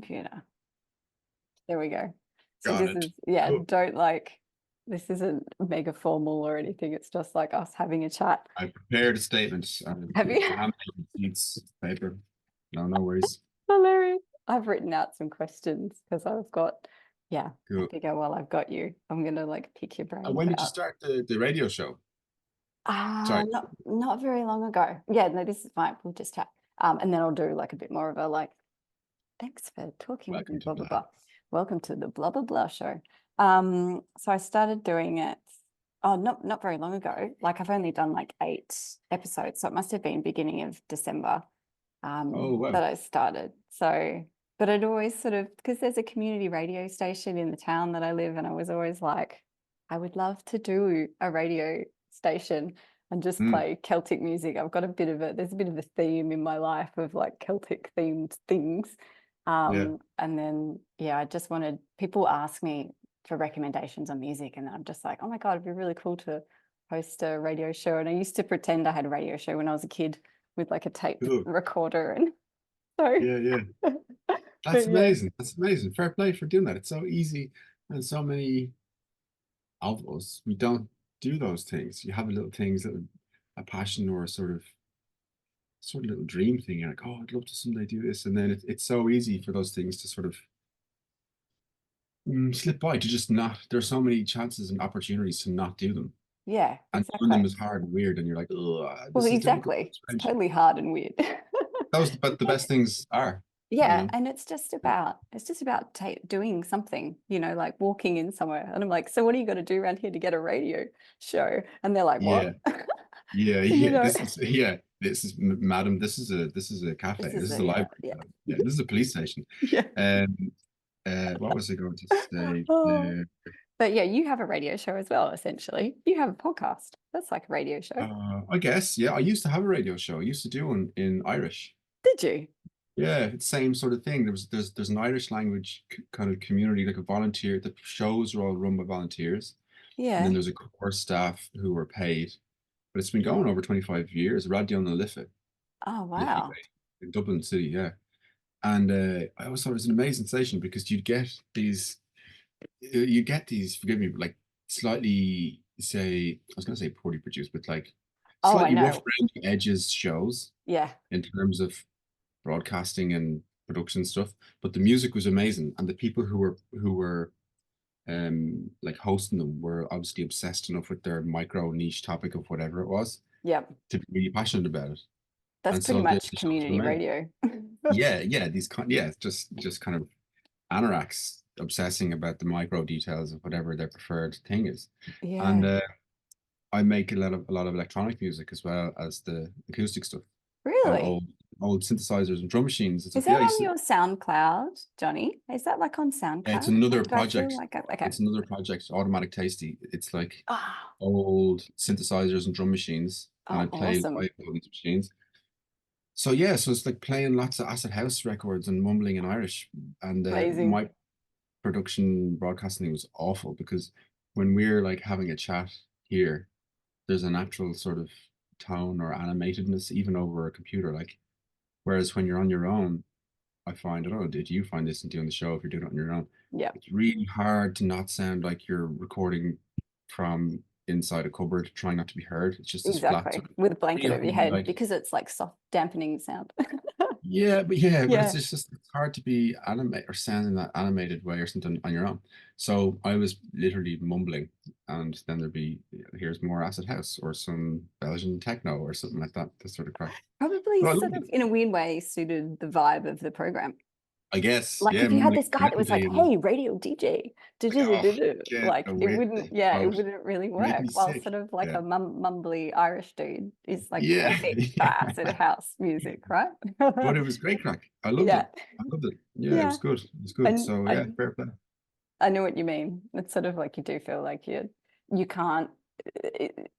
computer. There we go. So Got this it. is, yeah, Cool. don't like, this isn't mega formal or anything. It's just like us having a chat. I prepared a statement. Have you? Handwritten sheets of paper. No worries. Hilarious. I've written out some questions because I've got, yeah, Cool. I figure, well, I've got you. I'm gonna like pick your brains When did you out. start the radio show? Sorry. Not very long ago. Yeah, no, this is fine. We'll just chat. And then I'll do like a bit more of a like, thanks for talking with me, Welcome to blah blah Blah. blah. Welcome to the blah blah blah show. So I started doing it, not very long ago. Like I've only done like 8 episodes, so it must have been beginning of December Oh, wow. that I started. So, but I'd always sort of, because there's a community radio station in the town that I live, and I was always like, I would love to do a radio station and just play Celtic music. I've got there's a bit of a theme in my life of like Celtic themed things. Yeah. And then, yeah, I just wanted, people ask me for recommendations on music, and I'm just like, oh my God, it'd be really cool to host a radio show. And I used to pretend I had a radio show when I was a kid with like a tape recorder. And so, Yeah. That's amazing. That's amazing. Fair play for doing that. It's so easy, and so many of us, we don't do those things. You have a little things, a passion or a sort of little dream thing. You're like, oh, I'd love to someday do this. And then it's so easy for those things to sort of slip by, to just not, there's so many chances and opportunities to not do them. yeah, And doing them is hard and weird. And you're like, oh, well, this is difficult. exactly. It's totally hard and weird. But the best things are. Yeah, and it's just about doing something, like walking in somewhere. And I'm like, so what are you going to do around here to get a radio show? And they're like, what? This is madam. This is a cafe. This is a library. Yeah. This is a police station. Yeah. What was I going to say? But yeah, you have a radio show as well, essentially. You have a podcast. That's like a radio show. I guess, yeah. I used to have a radio show. I used to do one in Irish. Did you? Yeah, it's the same sort of thing. There's an Irish language kind of community, like a volunteer. The shows are all run by volunteers. Yeah. And then there's a core staff who are paid. But it's been going over 25 years. Radio na Liffey. Oh, wow. In Dublin City, yeah. And I always thought it was an amazing station because you'd get these, forgive me, but like slightly, I was going to say poorly produced, but like slightly rough around the edges shows. Yeah. In terms of broadcasting and production stuff. But the music was amazing. And the people who were like hosting them were obviously obsessed enough with their micro niche topic of whatever it was. Yep. To be really passionate about it. That's pretty much community radio. Just kind of anoraks obsessing about the micro details of whatever their preferred thing is. Yeah. And I make a lot of electronic music as well as the acoustic stuff. Really? Old synthesizers and drum machines. Is that on your SoundCloud, Jonny? Is that like on SoundCloud? It's another project. Okay. It's another project, Automatic Tasty. It's like old synthesizers and drum machines. And I play live on these machines. So yeah, so it's like playing lots of acid house records and mumbling in Irish. And my production broadcasting was awful because when we're like having a chat here, there's a natural sort of tone or animatedness even over a computer. Like, whereas when you're on your own, I find, I don't know, did you find this in doing the show if you're doing it on your own? Yeah. It's really hard to not sound like you're recording from inside a cupboard, trying not to be heard. It's just this flat sort of, with a blanket over your head, because it's like soft dampening sound. but it's hard to be animate or sound in that animated way or something on your own. So I was literally mumbling, and then there'd be, here's more acid house or some Belgian techno or something like that. This sort of crack. Probably sort of in a weird way suited the vibe of the program. I guess. Like if you had this guy that was like, hey, radio DJ, like it wouldn't really work. While sort of like a mumbly Irish dude is like perfect for acid house music, right? But it was great crack. I loved it. Yeah, it was good. It was good. So yeah, fair play. I know what you mean. It's sort of like you do feel like you can't,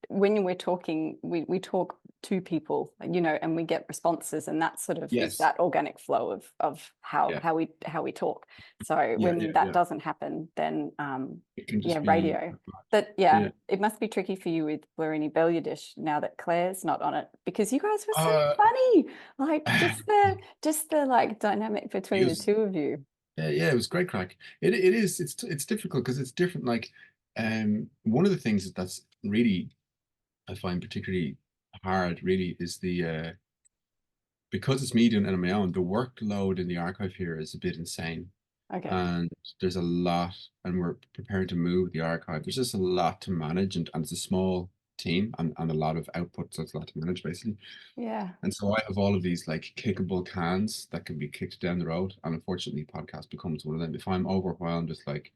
when we're talking, we talk to people, and we get responses, and that sort of is that organic flow of how we talk. So when that doesn't happen, then radio. But it must be tricky for you with Bluiríní Béaloidis now that Claire's not on it, because you guys were so funny. Like just the like dynamic between the two of you. Yeah, it was great crack. It's difficult because it's different. Like, one of the things that's really I find particularly hard really is the because it's me doing it on my own, the workload in the archive here is a bit insane. Okay. And there's a lot, and we're preparing to move the archive. There's just a lot to manage, and it's a small team and a lot of output, so it's a lot to manage basically. Yeah. And so I have all of these like kickable cans that can be kicked down the road. And unfortunately, podcast becomes one of them. If I'm overwhelmed with like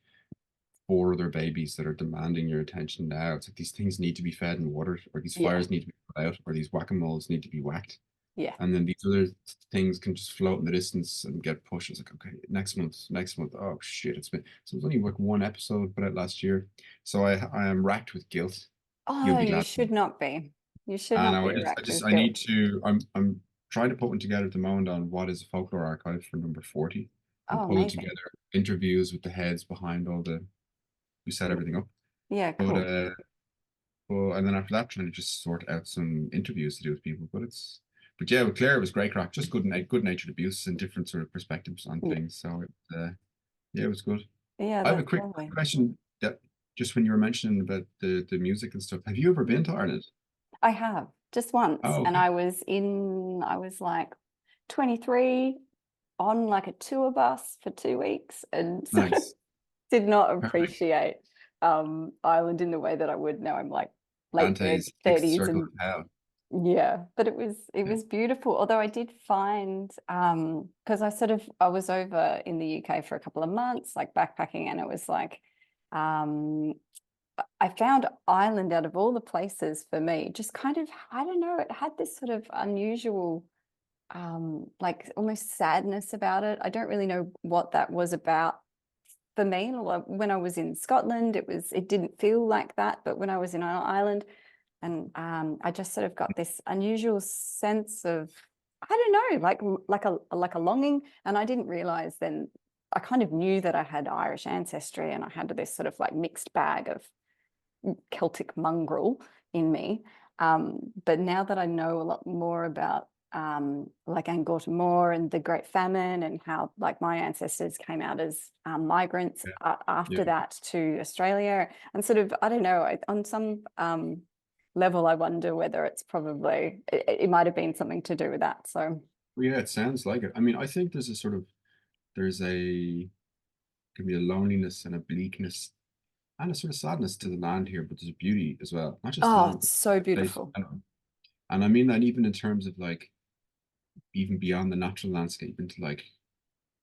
four other babies that are demanding your attention now, it's like these things need to be fed and watered, or these Yeah. fires need to be put out, or these whack-a-moles need to be whacked. Yeah. And then these other things can just float in the distance and get pushed. It's like, okay, next month. Oh shit, it's been so it was only like one episode put out last year. So I am racked with guilt. You'll Oh, be you glad. should not be. You should And not be I racked just with I need guilt. to I'm trying to put one together at the moment on what is a folklore archive for number 40 and Oh, pull amazing. together interviews with the heads behind all the who set everything up. Yeah, But cool. well, and then after that, trying to just sort out some interviews to do with people. But yeah, with Claire, it was great crack. Just good natured abuse and different sort of perspectives on Yeah, things. So yeah, it was good. yeah, I have a that's quick lovely. question that just when you were mentioning about the music and stuff, have you ever been to Ireland? I have just once, Oh, and okay. I was like 23 on like a tour bus for 2 weeks, and so Nice. did not Perfect. appreciate Ireland in the way that I would now. I'm like late Dante's Sixth 30s, Circle and of Hell. yeah, but it Yeah. was beautiful. Although I did find because I was over in the UK for a couple of months, like backpacking, and it was like um I found Ireland out of all the places for me, just kind of, I don't know, it had this sort of unusual like almost sadness about it. I don't really know what that was about for me. When I was in Scotland, it didn't feel like that, but when I was in Ireland, and I just sort of got this unusual sense of, I don't know, like a longing. And I didn't realize then, I kind of knew that I had Irish ancestry, and I had this sort of like mixed bag of Celtic mongrel in me. But now that I know a lot more about like Angkor Moor and the Great Famine, and how like my ancestors came out as migrants Yeah. after that to Australia, and sort of, I don't know, on some level, I wonder whether it's probably, it might have been something to do with that. So Well, yeah, it sounds like it. I mean, I think there's a can be a loneliness and a bleakness and a sort of sadness to the land here, but there's a beauty as well. Not just the oh, land, it's but so the place. beautiful. And I mean that even in terms of like even beyond the natural landscape into like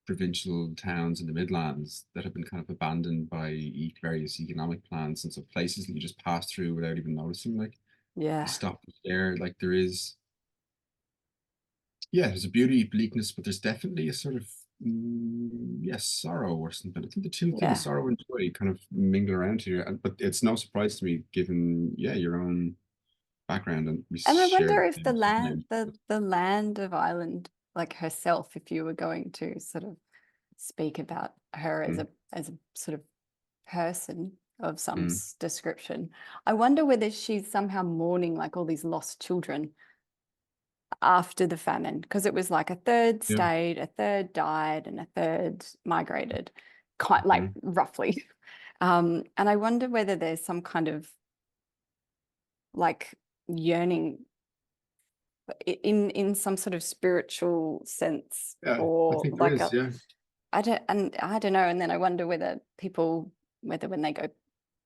provincial towns in the Midlands that have been kind of abandoned by various economic plans, and so places that you just pass through without even noticing. Like you Yeah. stop there, like there is, yeah, there's a beauty, bleakness, but there's definitely a sort of yes, sorrow or something. I think the two things, Yeah. sorrow and joy, kind of mingle around here. But it's no surprise to me, given yeah your own background and we And I share wonder the if same names. the land of Ireland, like herself, if you were going to sort of speak about her Mm, as a sort of person of some mm, description, I wonder whether she's somehow mourning like all these lost children after the famine, because it was like a third yeah. stayed, a third died, and a third migrated, quite like Mm. roughly. And I wonder whether there's some kind of like yearning in some sort of spiritual sense, Yeah, I or think there like is. a, Yeah, I don't know. And then I wonder whether people, whether when they go,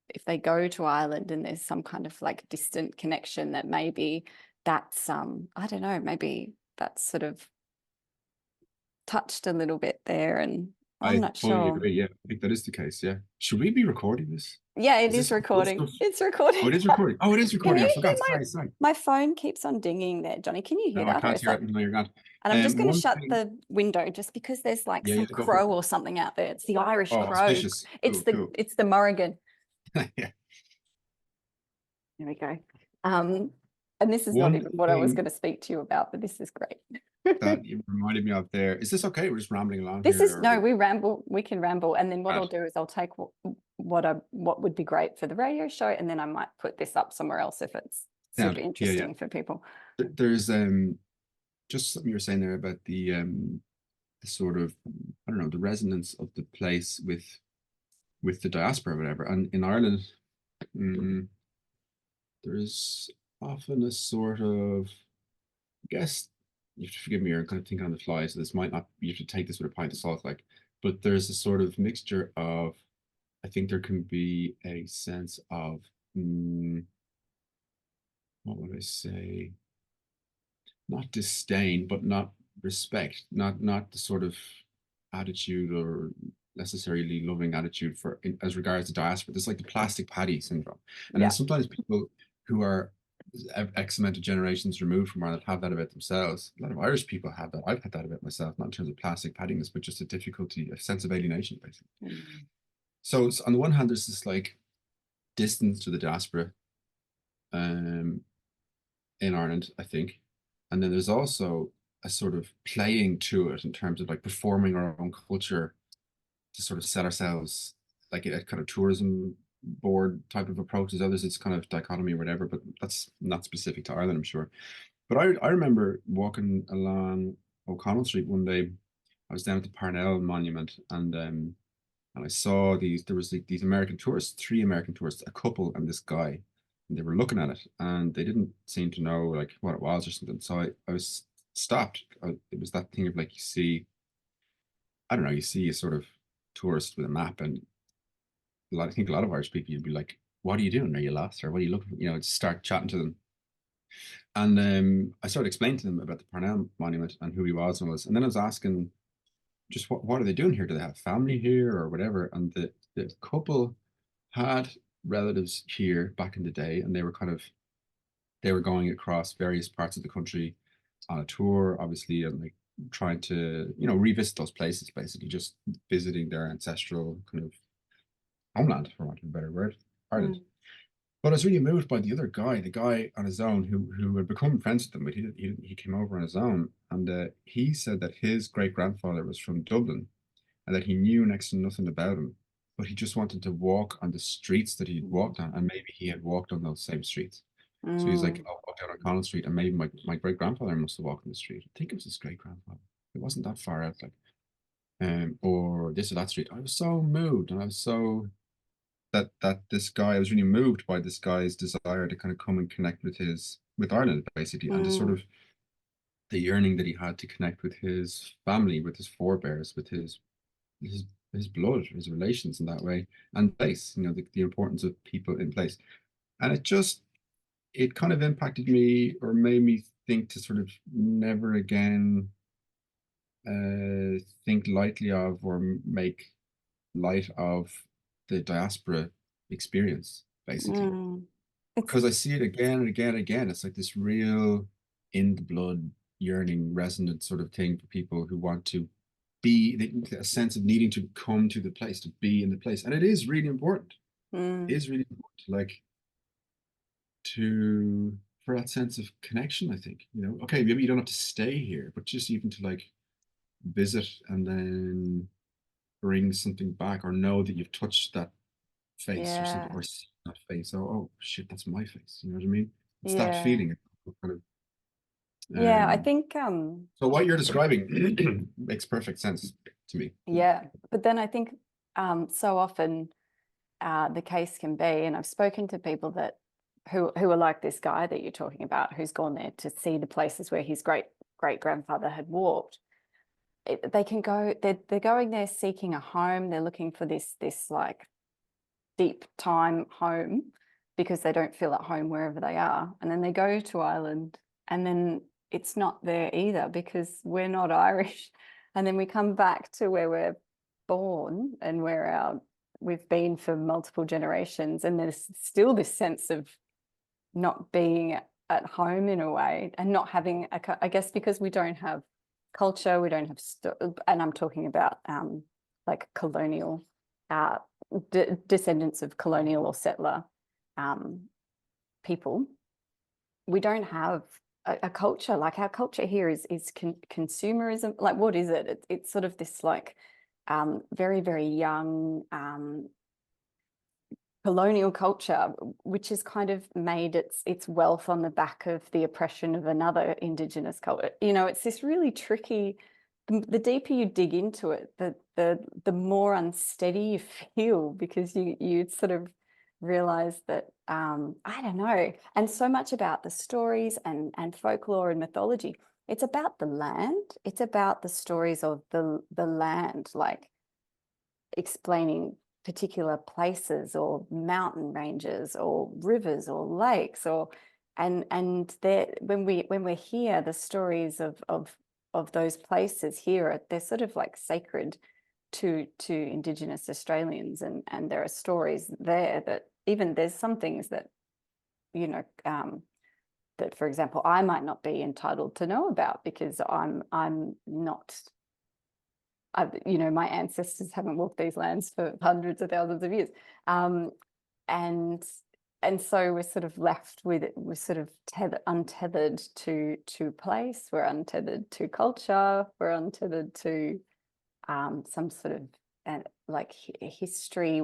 if they go to Ireland and there's some kind of like distant connection, that maybe that's I don't know, maybe that's sort of touched a little bit there, and I'm I not fully sure. agree. Yeah, I think that is the case. Yeah, should we be recording this? Yeah, it Is is this good recording. stuff? It's Oh, recording. it is recording. Oh, it is Can recording. I you hear forgot. Sorry, sorry. my phone keeps on dinging there, Johnny? Can you hear No, I that, or can't is hear that? it. No, you're not. And I'm just going to One shut thing. the window just because there's like Yeah, some yeah, go for it. crow or something out there. It's the Irish Oh, crow. auspicious. Cool, cool. It's the Morrigan. Yeah. There we go. Um, and this is not One even what I was thing going to speak to you about, but this is great. that you reminded me of there. Is this okay? We're just rambling along This here, is or no, we ramble, we can ramble, and then what I'll Right. do is I'll take what would be great for the radio show, and then I might put this up somewhere else if it's super Sound. Yeah, yeah. interesting for people. There's just something you were saying there about the the sort of, I don't know, the resonance of the place with the diaspora or whatever. And in Ireland, there's often a sort of, I guess, you have to forgive me, you're kind of thinking on the fly, so this might not, you have to take this with a pint of salt, like, but there's a sort of mixture of, I think there can be a sense of, what would I say? Not disdain, but not respect, not the sort of attitude or necessarily loving attitude for as regards to diaspora. There's like the plastic paddy syndrome, and then sometimes people who are X amount of generations removed from Ireland have that about themselves. A lot of Irish people have that. I've had that about myself, not in terms of plastic paddiness, but just a difficulty, a sense of alienation, basically. So on the one hand, there's this like distance to the diaspora in Ireland, I think. And then there's also a sort of playing to it in terms of like performing our own culture to sort of set ourselves like a kind of tourism board type of approach. As others, it's kind of dichotomy or whatever, but that's not specific to Ireland, I'm sure. But I remember walking along O'Connell Street one day. I was down at the Parnell Monument, and I saw there was like these American tourists, 3 American tourists, a couple and this guy, and they were looking at it, and they didn't seem to know like what it was or something. So I was stopped. It was that thing of like, you see, I don't know, you see a sort of tourist with a map, and I think a lot of Irish people, you'd be like, what are you doing? Are you lost? Or what are you looking for? You know, just start chatting to them. And I started explaining to them about the Parnell Monument and who he was and all this. And then I was asking, just what are they doing here? Do they have family here or whatever? And the couple had relatives here back in the day, and they were going across various parts of the country on a tour, obviously, and like trying to, revisit those places, basically just visiting their ancestral kind of homeland, for want of a better word, Ireland. But I was really moved by the other guy, the guy on his own who had become friends with them, but he came over on his own, and he said that his great grandfather was from Dublin, and that he knew next to nothing about him, but he just wanted to walk on the streets that he'd walked on, and maybe he had walked on those same streets. So he's like, I'll walk down O'Connell Street, and maybe my great grandfather must have walked on the street. I think it was his great grandfather. It wasn't that far out, like, or this or that street. I was so moved, and I was so that this guy, I was really moved by this guy's desire to kind of come and connect with Ireland, basically, and to sort of the yearning that he had to connect with his family, with his forebears, with his blood, his relations in that way, and place, the importance of people in place. And it kind of impacted me, or made me think to sort of never again think lightly of or make light of the diaspora experience, basically. Because I see it again and again and again. It's like this real in the blood yearning, resonant sort of thing for people who want to be, a sense of needing to come to the place, to be in the place. And it is really important. It is really important, like, for that sense of connection, I think. Okay, maybe you don't have to stay here, but just even to like visit and then bring something back, or know that you've touched that face or something, or see that face. Oh shit, that's my face. You know what I mean? It's that feeling. Kind of, I think so what you're describing makes perfect sense to me. But then I think so often the case can be, and I've spoken to people that who are like this guy that you're talking about, who's gone there to see the places where his great grandfather had walked. They can go, they're going there seeking a home. They're looking for this like deep time home, because they don't feel at home wherever they are. And then they go to Ireland, and then it's not there either, because we're not Irish. And then we come back to where we're born and where we've been for multiple generations, and there's still this sense of not being at home in a way, and not having I guess because we don't have culture, we don't have and I'm talking about like colonial descendants of colonial or settler people. We don't have a culture. Like, our culture here is consumerism. Like, what is it? It's sort of this like very, very young colonial culture, which has kind of made its wealth on the back of the oppression of another Indigenous culture. It's this really tricky the deeper you dig into it, the more unsteady you feel, because you sort of realize that I don't know, and so much about the stories and folklore and mythology, it's about the land, it's about the stories of the land, like explaining particular places or mountain ranges or rivers or lakes, or and there, when we're here, the stories of those places here, they're sort of like sacred to Indigenous Australians, and there are stories there that even there's some things that, you know, that, for example, I might not be entitled to know about because I'm not, you know, my ancestors haven't walked these lands for hundreds of thousands of years, and so we're sort of left with it. We're sort of untethered to place. We're untethered to culture. We're untethered to some sort of like history,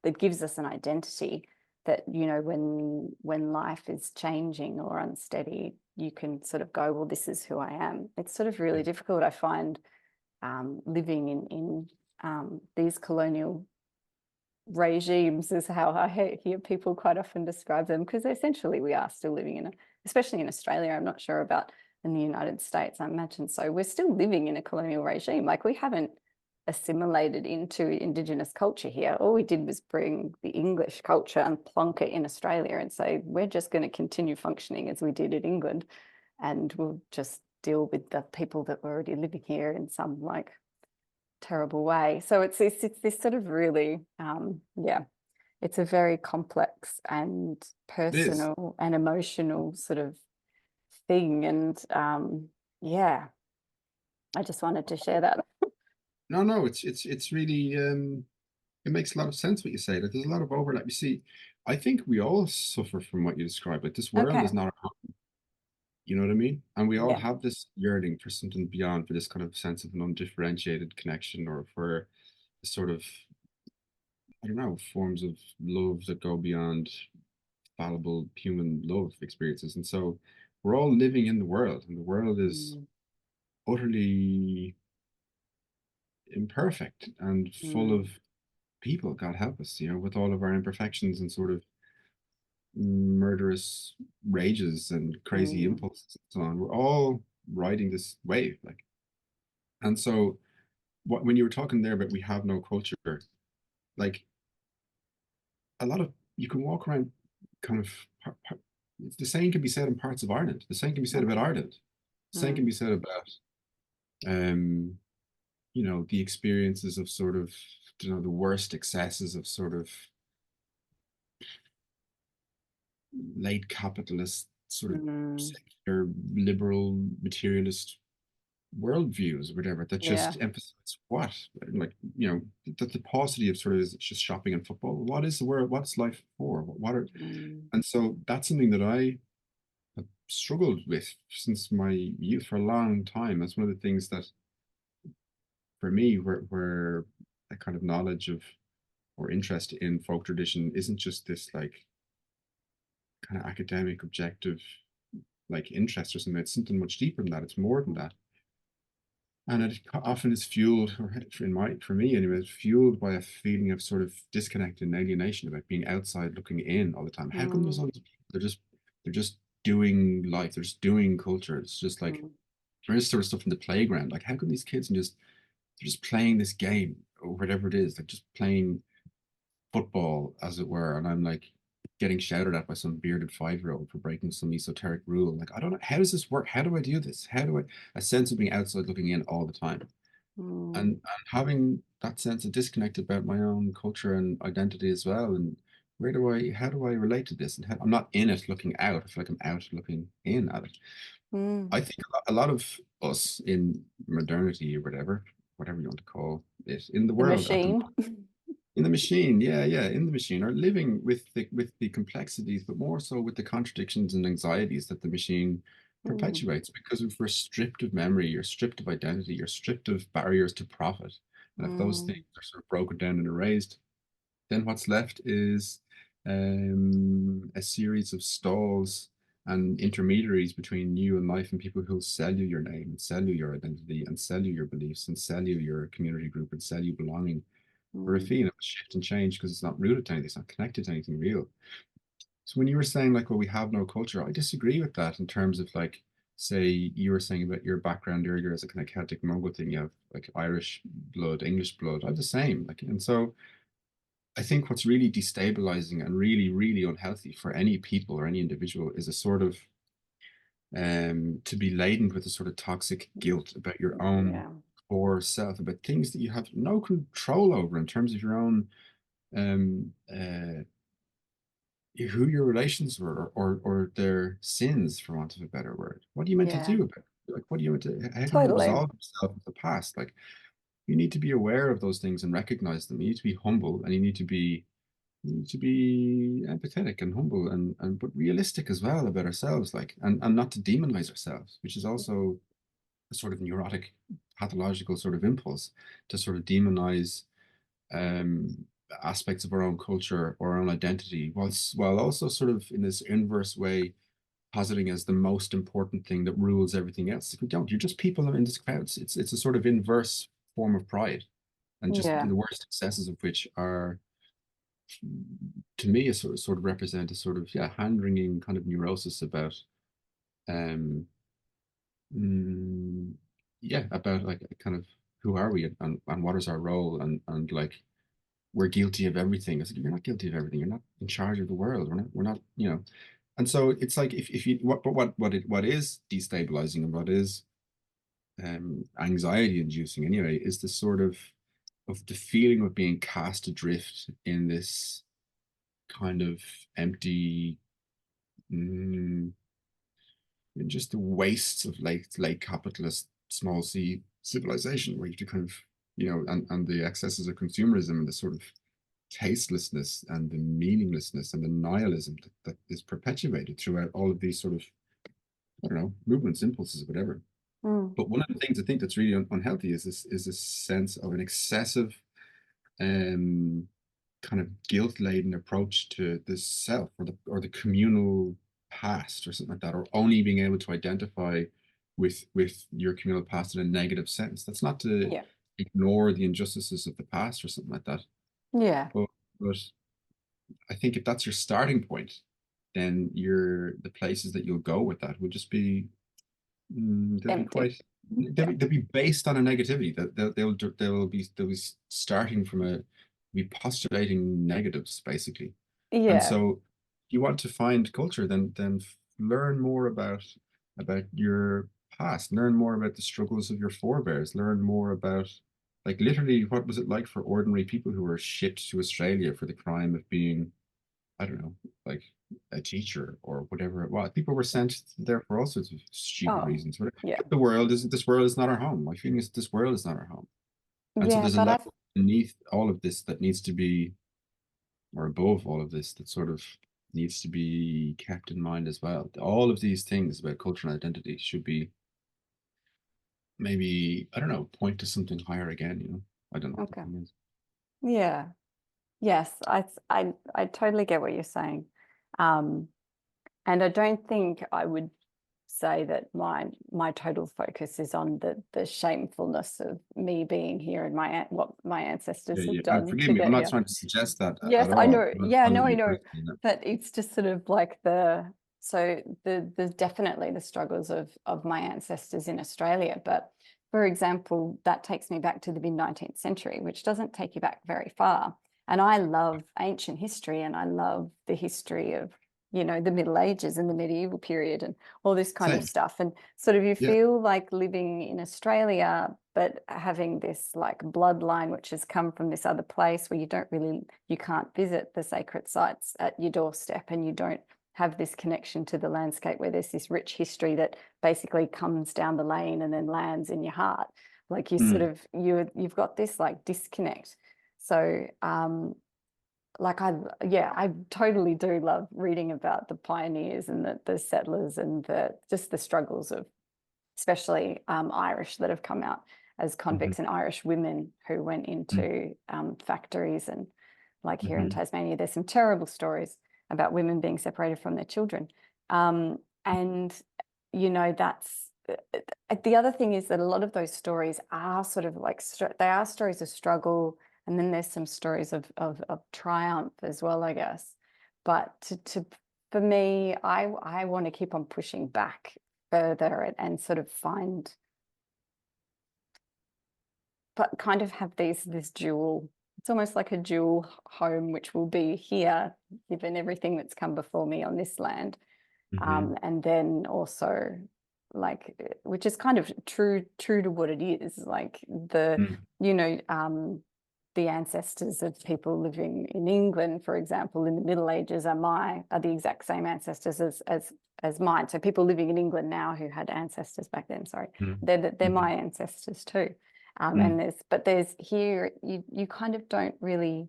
that gives us an identity. That, you know, when life is changing or unsteady, you can sort of go, well, this is who I am. It's sort of really difficult, I find, living in these colonial regimes, is how I hear people quite often describe them, because essentially we are still living in especially in Australia. I'm not sure about in the United States, I imagine so. We're still living in a colonial regime. Like, we haven't assimilated into Indigenous culture here. All we did was bring the English culture and plonk it in Australia and say, we're just going to continue functioning as we did in England, and we'll just deal with the people that were already living here in some like terrible way. So it's this sort of really, yeah, it's a very complex and personal and emotional sort of thing. And yeah, I just wanted to share that. No, it's really it makes a lot of sense what you say. Like, there's a lot of overlap. You see, I think we all suffer from what you describe. Like, this world is not our home. You know what I mean? And we all have this yearning for something beyond, for this kind of sense of an undifferentiated connection, or for a sort of, I don't know, forms of love that go beyond fallible human love experiences. And so we're all living in the world, and the world is utterly imperfect and full of people, God help us, you know, with all of our imperfections and sort of murderous rages and crazy impulses and so on. We're all riding this wave, like. And so when you were talking there about we have no culture, like, a lot of, you can walk around kind of, the same can be said in parts of Ireland. The same can be said about Ireland. The same can be said about you know, the experiences of sort of, you know, the worst excesses of sort of late capitalist, sort of secular, liberal, materialist worldviews or whatever, that just emphasize what, like, you know, the paucity of sort of, is just shopping and football. What is the world? What's life for? What are, and so that's something that I have struggled with since my youth for a long time. That's one of the things that, for me, where a kind of knowledge of or interest in folk tradition isn't just this like kind of academic, objective, like, interest or something. It's something much deeper than that. It's more than that. And it often is fueled, or for me anyway, it's fueled by a feeling of sort of disconnect and alienation, about being outside looking in all the time. How come there's all these people? They're just doing life, they're just doing culture. It's just like, there is sort of stuff in the playground. Like, how come these kids they're just playing this game or whatever it is, like just playing football, as it were, and I'm like getting shouted at by some bearded 5-year-old for breaking some esoteric rule. Like, I don't know, how does this work? How do I do this? How do I, a sense of being outside looking in all the time, and having that sense of disconnect about my own culture and identity as well. And how do I relate to this? And I'm not in it looking out. I feel like I'm out looking in at it. I think a lot of us in modernity, or whatever you want to call it, in the world, machine. In the machine, in the machine, are living with the complexities, but more so with the contradictions and anxieties that the machine perpetuates, because if we're stripped of memory, you're stripped of identity, you're stripped of barriers to profit. And if those things are sort of broken down and erased, then what's left is a series of stalls intermediaries between you and life, and people who'll sell you your name and sell you your identity and sell you your beliefs and sell you your community group and sell you belonging for a fee, and a shift and change because it's not rooted to anything, it's not connected to anything real. So when you were saying like, well, we have no culture, I disagree with that in terms of like, say you were saying about your background earlier as a kind of Celtic Mongol thing, you have like Irish blood, English blood, I have the same. Like, and so I think what's really destabilizing and really, really unhealthy for any people or any individual is a sort of to be laden with a sort of toxic guilt about your own core self, about things that you have no control over in terms of your own who your relations were, or their sins, for want of a better word. What are you meant to do about it? Like, what are you meant to, how can you absolve yourself of the past? Like, you need to be aware of those things and recognize them. You need to be humble, and you need to be empathetic and humble and but realistic as well about ourselves, like, and not to demonize ourselves, which is also a sort of neurotic, pathological sort of impulse to sort of demonize aspects of our own culture or our own identity, while also sort of in this inverse way positing as the most important thing that rules everything else. If we don't, you're just people in this crowd. It's a sort of inverse form of pride, and just the worst excesses of which are, to me, a sort of represent a sort of hand-wringing kind of neurosis about about like kind of who are we, and what is our role, and like we're guilty of everything. I said, you're not guilty of everything. You're not in charge of the world. We're not, you know. And so it's like, if you, what is destabilizing and what is anxiety inducing anyway, is the sort of the feeling of being cast adrift in this kind of empty, just the wastes of late capitalist small c civilization, where you have to kind of, you know, and the excesses of consumerism and the sort of tastelessness and the meaninglessness and the nihilism that is perpetuated throughout all of these sort of, I don't know, movements, impulses, whatever. But one of the things I think that's really unhealthy is this sense of an excessive kind of guilt-laden approach to the self, or the communal past, or something like that, or only being able to identify with your communal past in a negative sense. That's not to ignore the injustices of the past or something like that. But I think if that's your starting point, then the places that you'll go with that will just be they'll be based on a negativity. That they'll be starting from be postulating negatives, basically. And so if you want to find culture, then learn more about your past, learn more about the struggles of your forebears, learn more about, like, literally, what was it like for ordinary people who were shipped to Australia for the crime of being, I don't know, like a teacher or whatever it was. People were sent there for all sorts of stupid reasons. This world is not our home. My feeling is this world is not our home. And so there's a level beneath all of this that needs to be, or above all of this, that sort of needs to be kept in mind as well. All of these things about culture and identity should be, maybe, I don't know, point to something higher again, you know? I don't know. Okay. Yeah. Yes, I totally get what you're saying. And I don't think I would say that my total focus is on the shamefulness of me being here and what my ancestors have done. Forgive me, I'm not trying to suggest that. Yes, at all. I know. Yeah, no, I know. But it's just sort of like there's definitely the struggles of my ancestors in Australia. But for example, that takes me back to the mid-19th century, which doesn't take you back very far. And I love ancient history, and I love the history of, you know, the Middle Ages and the medieval period and all this kind of stuff. And sort of you feel like living in Australia, but having this like bloodline which has come from this other place where you can't visit the sacred sites at your doorstep, and you don't have this connection to the landscape where there's this rich history that basically comes down the lane and then lands in your heart. Like you sort of, you've got this like disconnect. So like I totally do love reading about the pioneers and the settlers and just the struggles of especially Irish that have come out as convicts, and Irish women who went into factories, and like here in Tasmania there's some terrible stories about women being separated from their children. And, you know, that's the other thing is that a lot of those stories are sort of like, they are stories of struggle. And then there's some stories of triumph as well, I guess. But for me, I want to keep on pushing back further and sort of find, but kind of have this dual, it's almost like a dual home, which will be here, given everything that's come before me on this land. And then also, like, which is kind of true to what it is, like you know, the ancestors of people living in England, for example, in the Middle Ages are the exact same ancestors as mine. So people living in England now who had ancestors back then, sorry, they're my ancestors too. And there's here, you kind of don't really,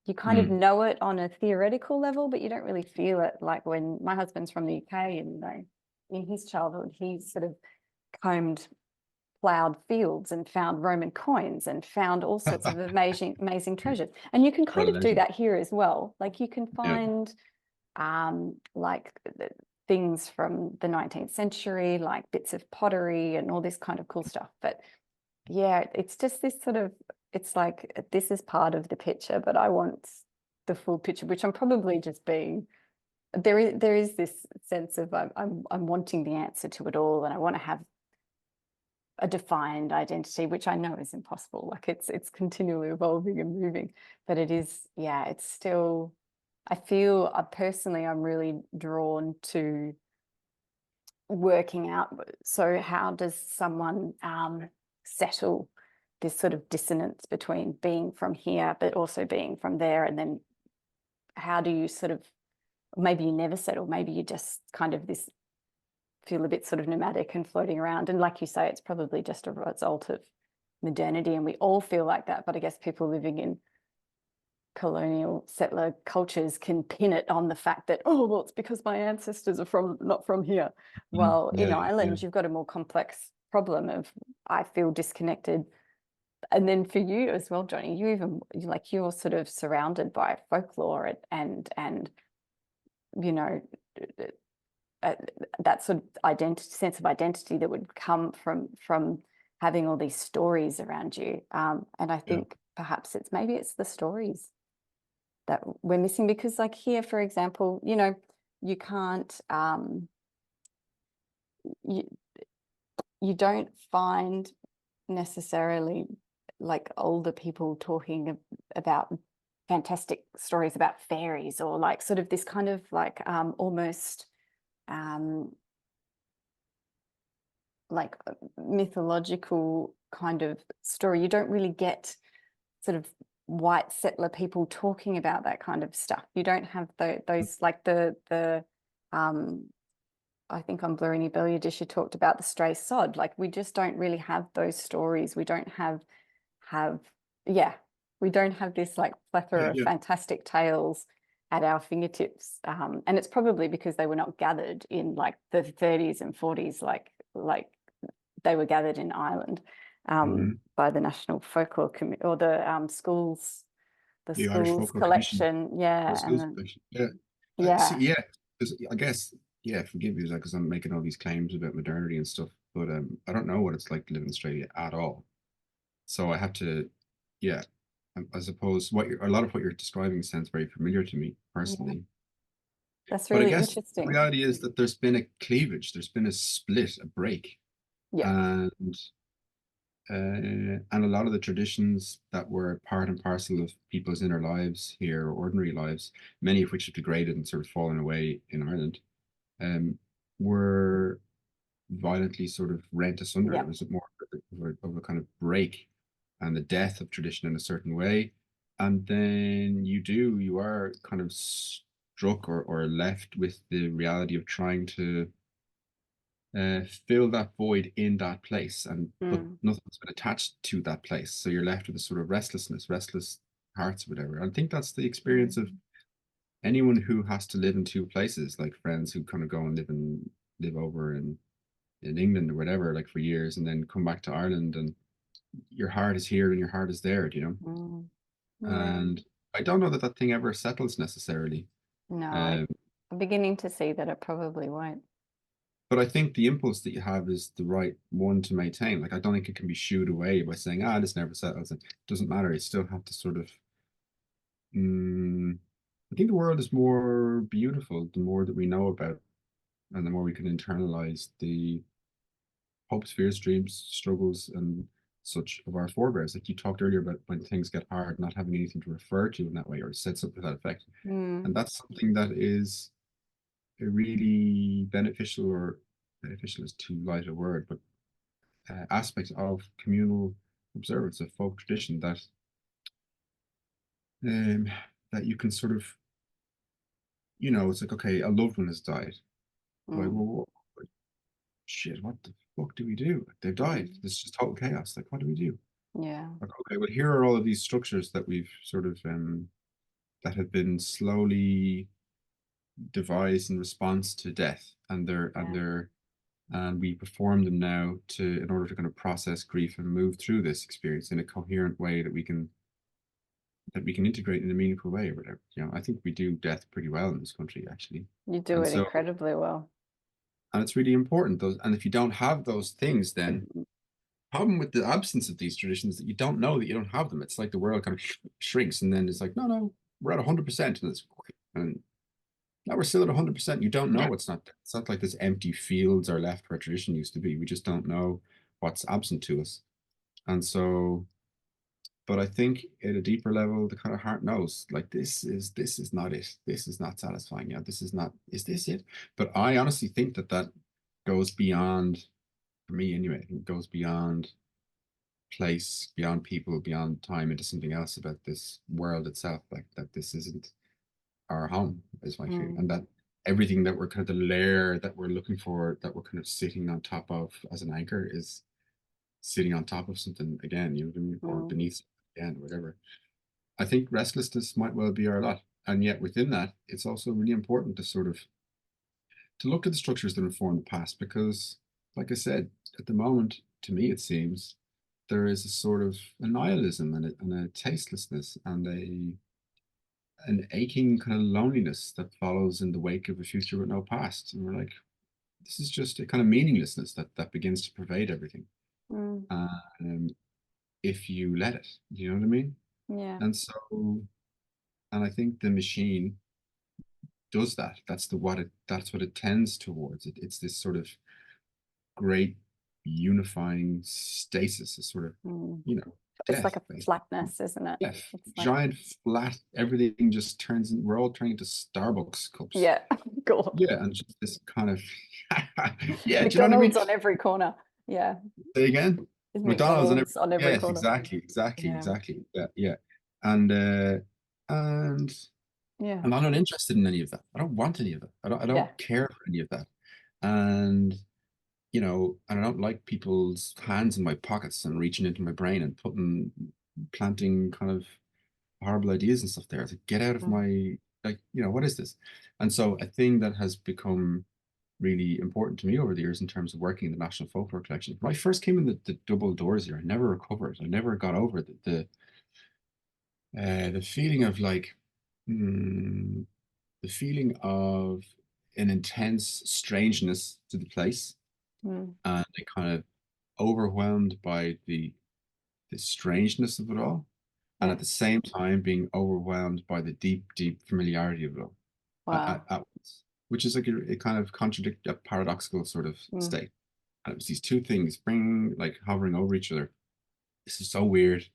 you kind of know it on a theoretical level, but you don't really feel it. Like when my husband's from the UK, and you know, in his childhood, he sort of plowed fields and found Roman coins and found all sorts of amazing treasures. And you can kind of do that here as well. Like you can find like things from the 19th century, like bits of pottery and all this kind of cool stuff. But yeah, it's just this sort of, it's like, this is part of the picture, but I want the full picture, which I'm probably just being, there is this sense of I'm wanting the answer to it all, and I want to have a defined identity, which I know is impossible. Like it's continually evolving and moving, but it is, yeah, it's still, I feel personally, I'm really drawn to working out. So how does someone settle this sort of dissonance between being from here but also being from there, and then how do you sort of, maybe you never settle, maybe you just kind of feel a bit sort of nomadic and floating around, and like you say, it's probably just a result of modernity, and we all feel like that. But I guess people living in colonial settler cultures can pin it on the fact that, oh well, it's because my ancestors are not from here. Well, in Ireland, you've got a more complex problem of, I feel disconnected. And then for you as well, Jonny, you're sort of surrounded by folklore and you know, that sort of sense of identity that would come from having all these stories around you. And I think perhaps maybe it's the stories that we're missing, because like here, for example, you know, you can't, you don't find necessarily like older people talking about fantastic stories about fairies, or like sort of this kind of like almost like mythological kind of story. You don't really get sort of white settler people talking about that kind of stuff. You don't have those like the I think on Bluiríní Béaloidis you talked about the stray sod. Like we just don't really have those stories. We don't have we don't have this like plethora of fantastic tales at our fingertips, and it's probably because they were not gathered in like the 30s and 40s, like they were gathered in Ireland by the National Folklore or the schools collection, I guess, forgive me because I'm making all these claims about modernity and stuff, but I don't know what it's like to live in Australia at all, so I have to, I suppose a lot of what you're describing sounds very familiar to me personally. That's really interesting. The reality is that there's been a cleavage, there's been a split, a break, and a lot of the traditions that were part and parcel of people's inner lives here, ordinary lives, many of which have degraded and sort of fallen away in Ireland, were violently sort of rent asunder. It was more of a kind of break and the death of tradition in a certain way. And then you are kind of struck or left with the reality of trying to fill that void in that place, but nothing's been attached to that place. So you're left with a sort of restless hearts, whatever. I think that's the experience of anyone who has to live in two places, like friends who kind of go and live over in England or whatever, like for years, and then come back to Ireland, and your heart is here and your heart is there, you know. And I don't know that thing ever settles necessarily. No, I'm beginning to see that it probably won't. But I think the impulse that you have is the right one to maintain. Like, I don't think it can be shooed away by saying, this never settles. It doesn't matter. You still have to sort of, I think the world is more beautiful the more that we know about, and the more we can internalize the hopes, fears, dreams, struggles, and such of our forebears. Like you talked earlier about when things get hard, not having anything to refer to in that way, or said something to that effect. And that's something that is a really beneficial, or beneficial is too light a word, but aspect of communal observance, of folk tradition, that that you can sort of, it's like, okay, a loved one has died. Like, well, shit, what the fuck do we do? They've died. This is just total chaos. Like, what do we do? Yeah. Like, okay, well, here are all of these structures that we've sort of that have been slowly devised in response to death, and we perform them now in order to kind of process grief and move through this experience in a coherent way that we can integrate in a meaningful way, or whatever. I think we do death pretty well in this country, actually. You do it incredibly well. And it's really important. And if you don't have those things, then problem with the absence of these traditions that you don't know that you don't have them. It's like the world kind of shrinks, and then it's like, no, we're at 100%, and now we're still at 100%. You don't know it's not like this empty fields are left where tradition used to be. We just don't know what's absent to us. And so, but I think at a deeper level, the kind of heart knows, like, this is not it. This is not satisfying. Is this it? But I honestly think that goes beyond, for me anyway, it goes beyond place, beyond people, beyond time, into something else about this world itself. Like, that this isn't our home, is my feeling. And that everything that we're kind of the layer that we're looking for, that we're kind of sitting on top of as an anchor, is sitting on top of something again, you know what I mean? Or beneath again, whatever. I think restlessness might well be our lot. And yet within that, it's also really important to sort of to look at the structures that inform the past, because, like I said, at the moment, to me, it seems there is a sort of a nihilism and a tastelessness and an aching kind of loneliness that follows in the wake of a future with no past. And we're like, this is just a kind of meaninglessness that begins to pervade everything. If you let it, you know what I mean? Yeah. And so, and I think the machine does that. That's what it tends towards. It's this sort of great unifying stasis, a sort of, it's death, like a flatness, isn't it? Yeah, it's giant flat, everything just turns in, we're all turning into Starbucks cups. Yeah. God. Yeah, and just this kind of yeah, McDonald's, do you know what I mean? On every corner. Yeah. Say again? McDonald's on every yes, corner. exactly. Yeah. And I'm not interested in any of that. I don't want any of that. I don't care for any of that. And and I don't like people's hands in my pockets and reaching into my brain and planting kind of horrible ideas and stuff there. To get out of my, like, what is this? And so a thing that has become really important to me over the years in terms of working in the National Folklore Collection. When I first came in the double doors here, I never recovered. I never got over the feeling of, like, the feeling of an intense strangeness to the place, and it kind of overwhelmed by the strangeness of it all, and at the same time being overwhelmed by the deep familiarity of it all. Wow. At once, which is like a kind of a paradoxical sort of state. And it was these two things hovering over each other. This is so weird.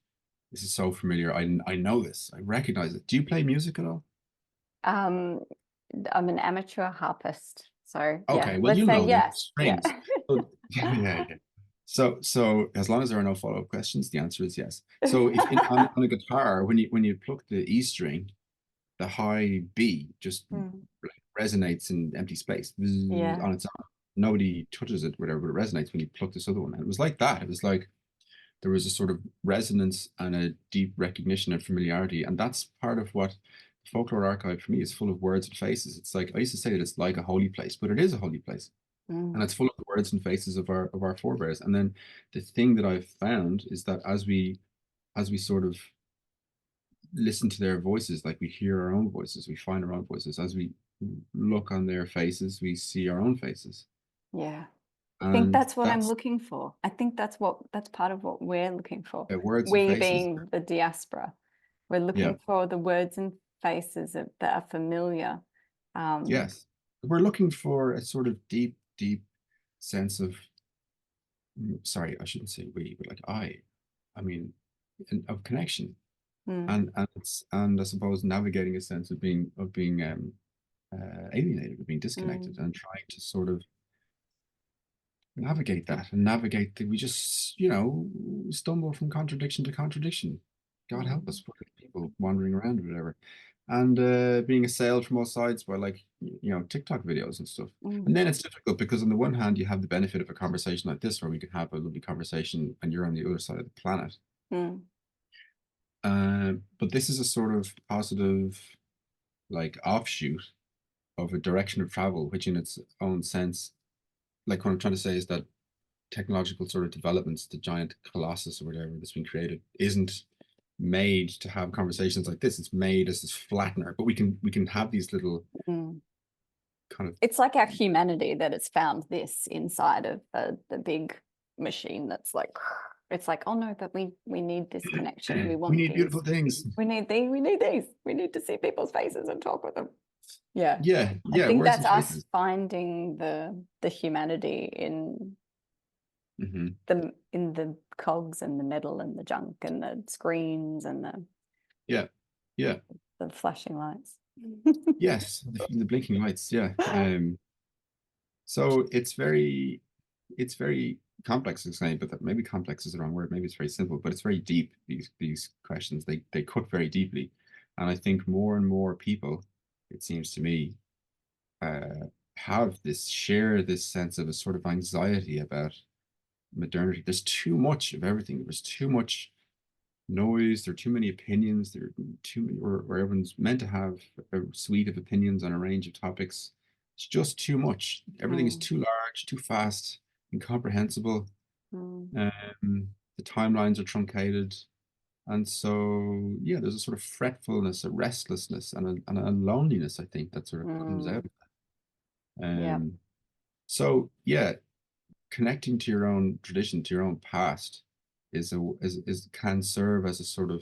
This is so familiar. I know this. I recognize it. Do you play music at all? I'm an amateur harpist. So okay, well, let's say yes. Strings. Yeah. So as long as there are no follow-up questions, the answer is yes. So if on a guitar, when you pluck the E string, the high B just resonates in empty space on its own. Nobody touches it, whatever, but it resonates when you pluck this other one. And it was like that. It was like there was a sort of resonance and a deep recognition and familiarity. And that's part of what the folklore archive for me is, full of words and faces. It's like, I used to say that it's like a holy place, but it is a holy place. And it's full of the words and faces of our forebears. And then the thing that I've found is that as we sort of listen to their voices, like we hear our own voices, we find our own voices. As we look on their faces, we see our own faces. Yeah. I think that's what I'm looking for. I think that's part of what we're looking for. Words and We faces. being the diaspora. We're looking for the words and faces that are familiar. Yes. We're looking for a sort of deep, deep sense of, sorry, I shouldn't say we, but like I mean, of connection. And I suppose navigating a sense of being alienated, of being disconnected, and trying to sort of navigate that and navigate that we just, stumble from contradiction to contradiction. God help us, people wandering around or whatever. And being assailed from all sides by TikTok videos and stuff. And then it's difficult because on the one hand, you have the benefit of a conversation like this where we can have a lovely conversation and you're on the other side of the planet. But this is a sort of positive offshoot of a direction of travel, which in its own sense, like what I'm trying to say is that technological sort of developments, the giant colossus or whatever that's been created, isn't made to have conversations like this. It's made as this flattener, but we can have these little kind of. It's like our humanity that it's found this inside of the big machine that's like. It's like, oh no, but we need this connection. We need beautiful things. We need these. We need to see people's faces and talk with them. Yeah. I think that's us finding the humanity in the cogs and the metal and the junk and the screens and the the flashing lights. Yes, the blinking lights. So it's very complex to explain, but maybe complex is the wrong word. Maybe it's very simple, but it's very deep. These questions, they cut very deeply, and I think more and more people, it seems to me, share this sense of a sort of anxiety about modernity. There's too much of everything. There's too much noise. There are too many opinions. There are too many, or everyone's meant to have a suite of opinions on a range of topics. It's just too much. Everything is too large, too fast, incomprehensible. The timelines are truncated. And so, there's a sort of fretfulness, a restlessness, and a loneliness, I think, that sort of comes out of that. So, connecting to your own tradition, to your own past, can serve as a sort of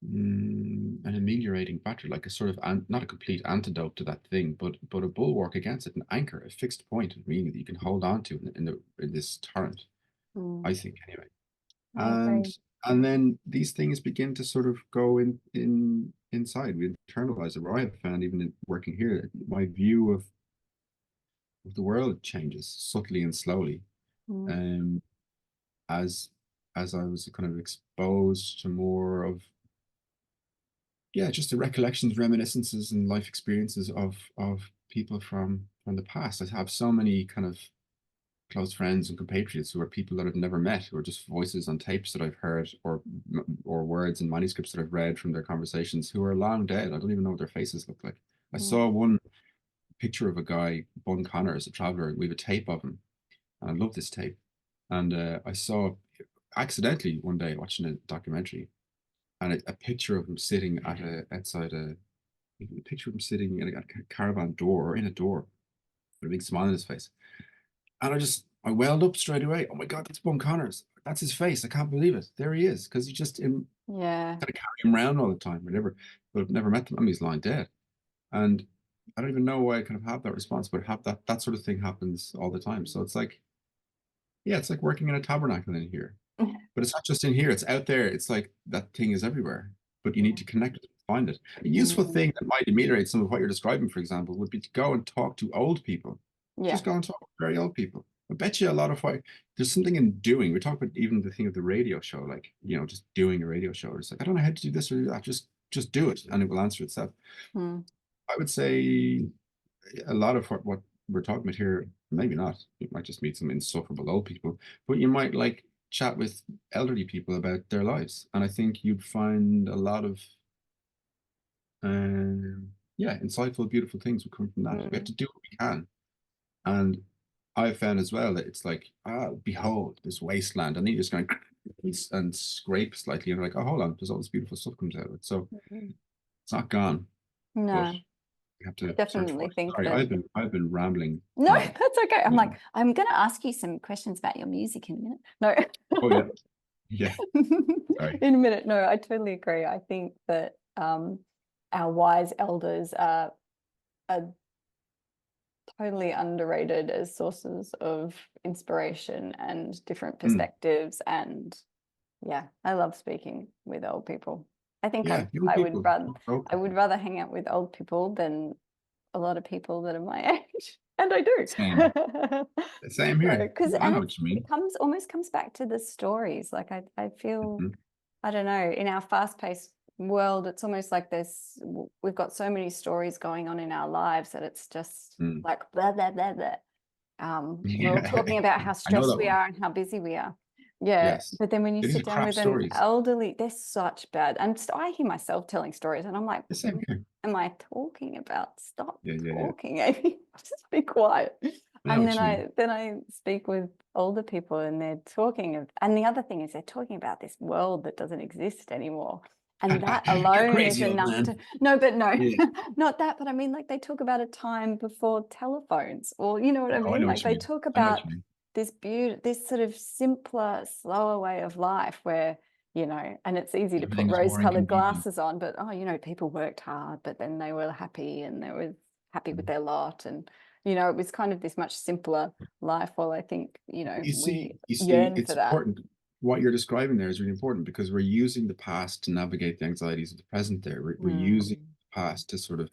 an ameliorating factor, like a sort of not a complete antidote to that thing, but a bulwark against it, an anchor, a fixed point of meaning that you can hold on to in this torrent. I think anyway. And then these things begin to sort of go inside. We internalize it. Where I have found, even in working here, my view of the world changes subtly and slowly. As I was kind of exposed to more of just the recollections, reminiscences, and life experiences of people from the past. I have so many kind of close friends and compatriots who are people that I've never met, who are just voices on tapes that I've heard, or words and manuscripts that I've read from their conversations, who are long dead. I don't even know what their faces look like. I saw one picture of a guy, Bun Connor, as a traveler. We have a tape of him, and I love this tape. And I saw accidentally one day watching a documentary, and a picture of him sitting outside a picture of him sitting in a caravan door, or in a door, with a big smile on his face. And I welled up straight away. Oh my God, that's Bun Connor's. That's his face. I can't believe it. There he is. Because he just kind of carry him around all the time, whatever. But I've never met him. I mean, he's lying dead. And I don't even know why I kind of have that response, but that sort of thing happens all the time. So it's like, it's like working in a tabernacle in here. But it's not just in here, it's out there. It's like that thing is everywhere, but you need to connect with it, find it. A useful thing that might ameliorate some of what you're describing, for example, would be to go and talk to old people. Just go and talk to very old people. I bet you a lot of there's something in doing. We talk about even the thing of the radio show, like, just doing a radio show. It's like, I don't know how to do this or do that. Just do it and it will answer itself. I would say a lot of what we're talking about here, maybe not. You might just meet some insufferable old people, but you might chat with elderly people about their lives, and I think you'd find a lot of insightful, beautiful things would come from that. We have to do what we can, and I've found as well that it's like, behold this wasteland, and then you just going and scrape slightly, and you're like, oh, hold on, there's all this beautiful stuff comes out of it. So it's not gone. No, We have to definitely think sorry, that I've been rambling. No, that's okay. I'm like, I'm going to ask you some questions about your music in a minute. No. Oh yeah. Yeah. Sorry. In a minute. No, I totally agree. I think that our wise elders are totally underrated as sources of inspiration and different perspectives. And yeah, I love speaking with old people. I think I would rather hang out with old people than a lot of people that are my age. And I do. Same here. Because I know what you mean. It almost comes back to the stories. Like I feel, I don't know, in our fast-paced world, it's almost like we've got so many stories going on in our lives that it's just like blah, blah, blah, blah. We're all talking about how stressed we are and how busy we are. Yeah, yes. But then when you sit down with an elderly, they're such bad. And I hear myself telling stories and I'm like, am I talking about? Stop talking, Amy. Just be quiet. And then I speak with older people and they're talking and the other thing is they're talking about this world that doesn't exist anymore. And that alone is enough to not that, but I mean, like they talk about a time before telephones, or you know what I mean? Like they talk about this sort of simpler, slower way of life where, you know, and it's easy to put rose-colored glasses on, but you know, people worked hard, but then they were happy and they were happy with their lot, and you know, it was kind of this much simpler life. Well, I think, you know, we yearn for that. Important. What you're describing there is really important because we're using the past to navigate the anxieties of the present there. We're using the past to sort of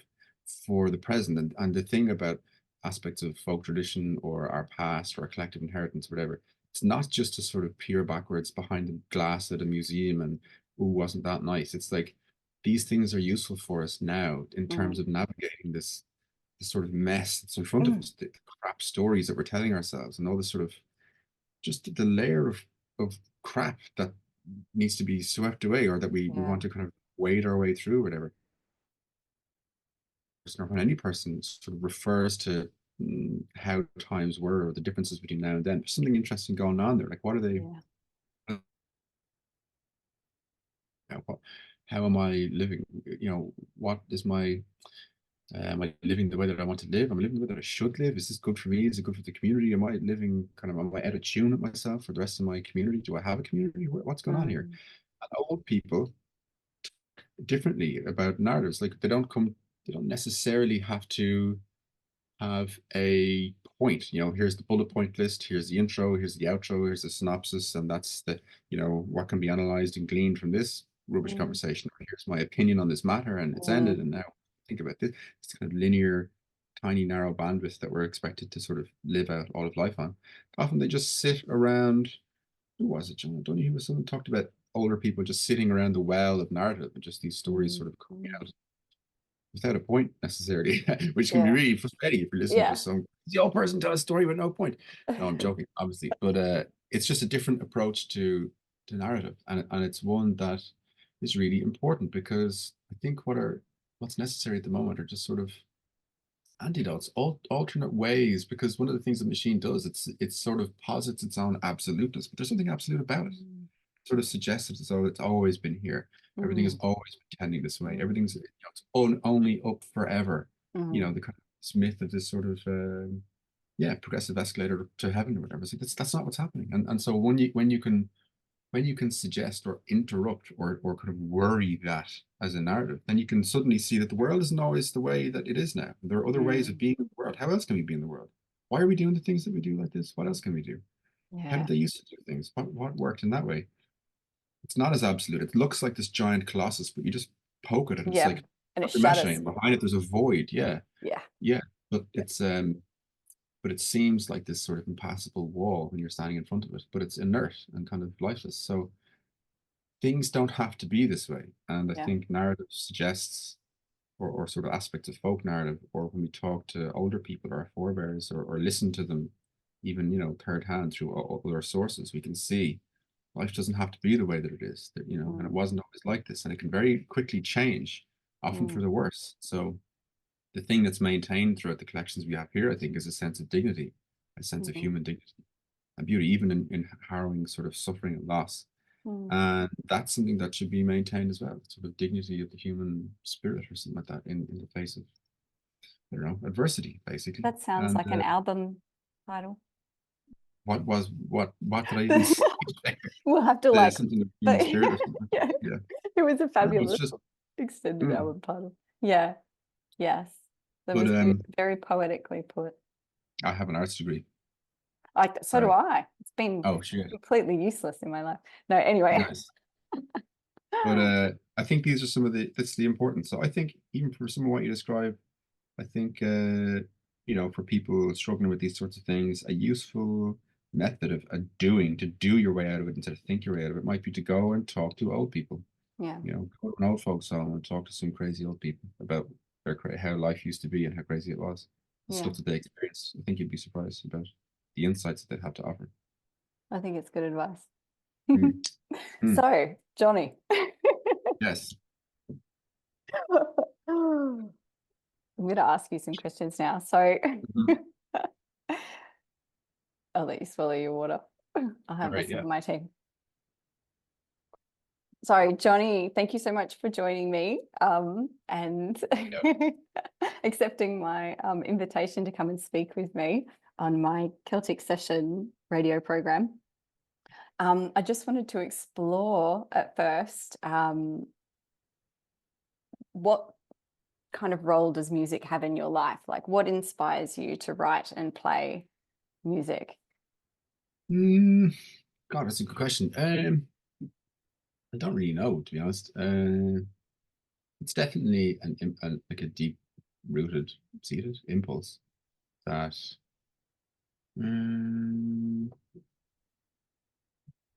for the present. And the thing about aspects of folk tradition or our past or our collective inheritance, whatever, it's not just to sort of peer backwards behind the glass at a museum and, oh, wasn't that nice? It's like these things are useful for us now in terms of navigating this sort of mess that's in front of us, the crap stories that we're telling ourselves and all this sort of just the layer of crap that needs to be swept away or that we want to kind of wade our way through, whatever. Or when any person sort of refers to how times were or the differences between now and then, there's something interesting going on there. Like, what are they? How am I living? You know, what is my? Am I living the way that I want to live? Am I living the way that I should live? Is this good for me? Is it good for the community? Am I living am I out of tune with myself for the rest of my community? Do I have a community? What's going on here? And old people differently about narratives. Like they don't necessarily have to have a point. You know, here's the bullet point list, here's the intro, here's the outro, here's the synopsis, and that's the, you know, what can be analyzed and gleaned from this rubbish conversation. Here's my opinion on this matter, and it's ended, and now think about this. It's kind of linear, tiny, narrow bandwidth that we're expected to sort of live out all of life on. Often they just sit around. Who was it, John? I don't know who was someone talked about older people just sitting around the well of narrative and just these stories sort of coming out without a point necessarily, which can be really frustrating if you're listening to some the old person tell a story with no point. No, I'm joking, obviously, but it's just a different approach to narrative, and it's one that is really important because I think what's necessary at the moment are just sort of antidotes, alternate ways. Because one of the things the machine does, it sort of posits its own absoluteness, but there's something absolute about it. Sort of suggests as though it's always been here. Everything has always been tending this way. Everything's it's only up forever. You know, the kind of this myth of this sort of progressive escalator to heaven or whatever. It's like that's not what's happening. And so when you can suggest or interrupt or kind of worry that as a narrative, then you can suddenly see that the world isn't always the way that it is now. There are other ways of being in the world. How else can we be in the world? Why are we doing the things that we do like this? What else can we do? How did they used to do things? What worked in that way? It's not as absolute. It looks like this giant colossus, but you just poke at it. It's like and it shatters. Behind it, there's a void. Yeah. But it seems like this sort of impassable wall when you're standing in front of it. But it's inert and kind of lifeless. So things don't have to be this way. And I think narrative suggests, or sort of aspects of folk narrative, or when we talk to older people or our forebears, or listen to them, even, you know, third hand through other sources, we can see life doesn't have to be the way that it is, that, you know, and it wasn't always like this, and it can very quickly change, often for the worse. So the thing that's maintained throughout the collections we have here, I think, is a sense of dignity, a sense of human dignity and beauty, even in harrowing sort of suffering and loss. And that's something that should be maintained as well, sort of dignity of the human spirit or something like that in the face of I don't know, adversity, basically. That sounds like an album title. What did I even say? We'll have to like something of human spirit or something. Yeah. Yeah. It was a I don't know, fabulous it's just extended album title. Yeah. Yes. That but was very poetically put. I have an arts degree. So do I. It's been Oh, shit. completely useless in my life. No, anyway. Nice. But I think these are some of that's the importance. So I think even for some of what you describe, I think you know, for people struggling with these sorts of things, a useful method of to do your way out of it instead of think your way out of it might be to go and talk to old people. Yeah. You know, go to an old folks home and talk to some crazy old people about how life used to be and how crazy it was. The stuff that they experienced. I think you'd be surprised about the insights that they have to offer. I think it's good advice. Mm. So, Jonny. Yes. I'm going to ask you some questions now. So, I'll let you swallow your water. I'll have a sip of my tea. Sorry, Jonny, thank you so much for joining me and accepting my invitation to come and speak with me on my Celtic Session radio program. I just wanted to explore at first what kind of role does music have in your life? Like, what inspires you to write and play music? God, that's a good question. I don't really know, to be honest. It's definitely like a deep-rooted, seated impulse that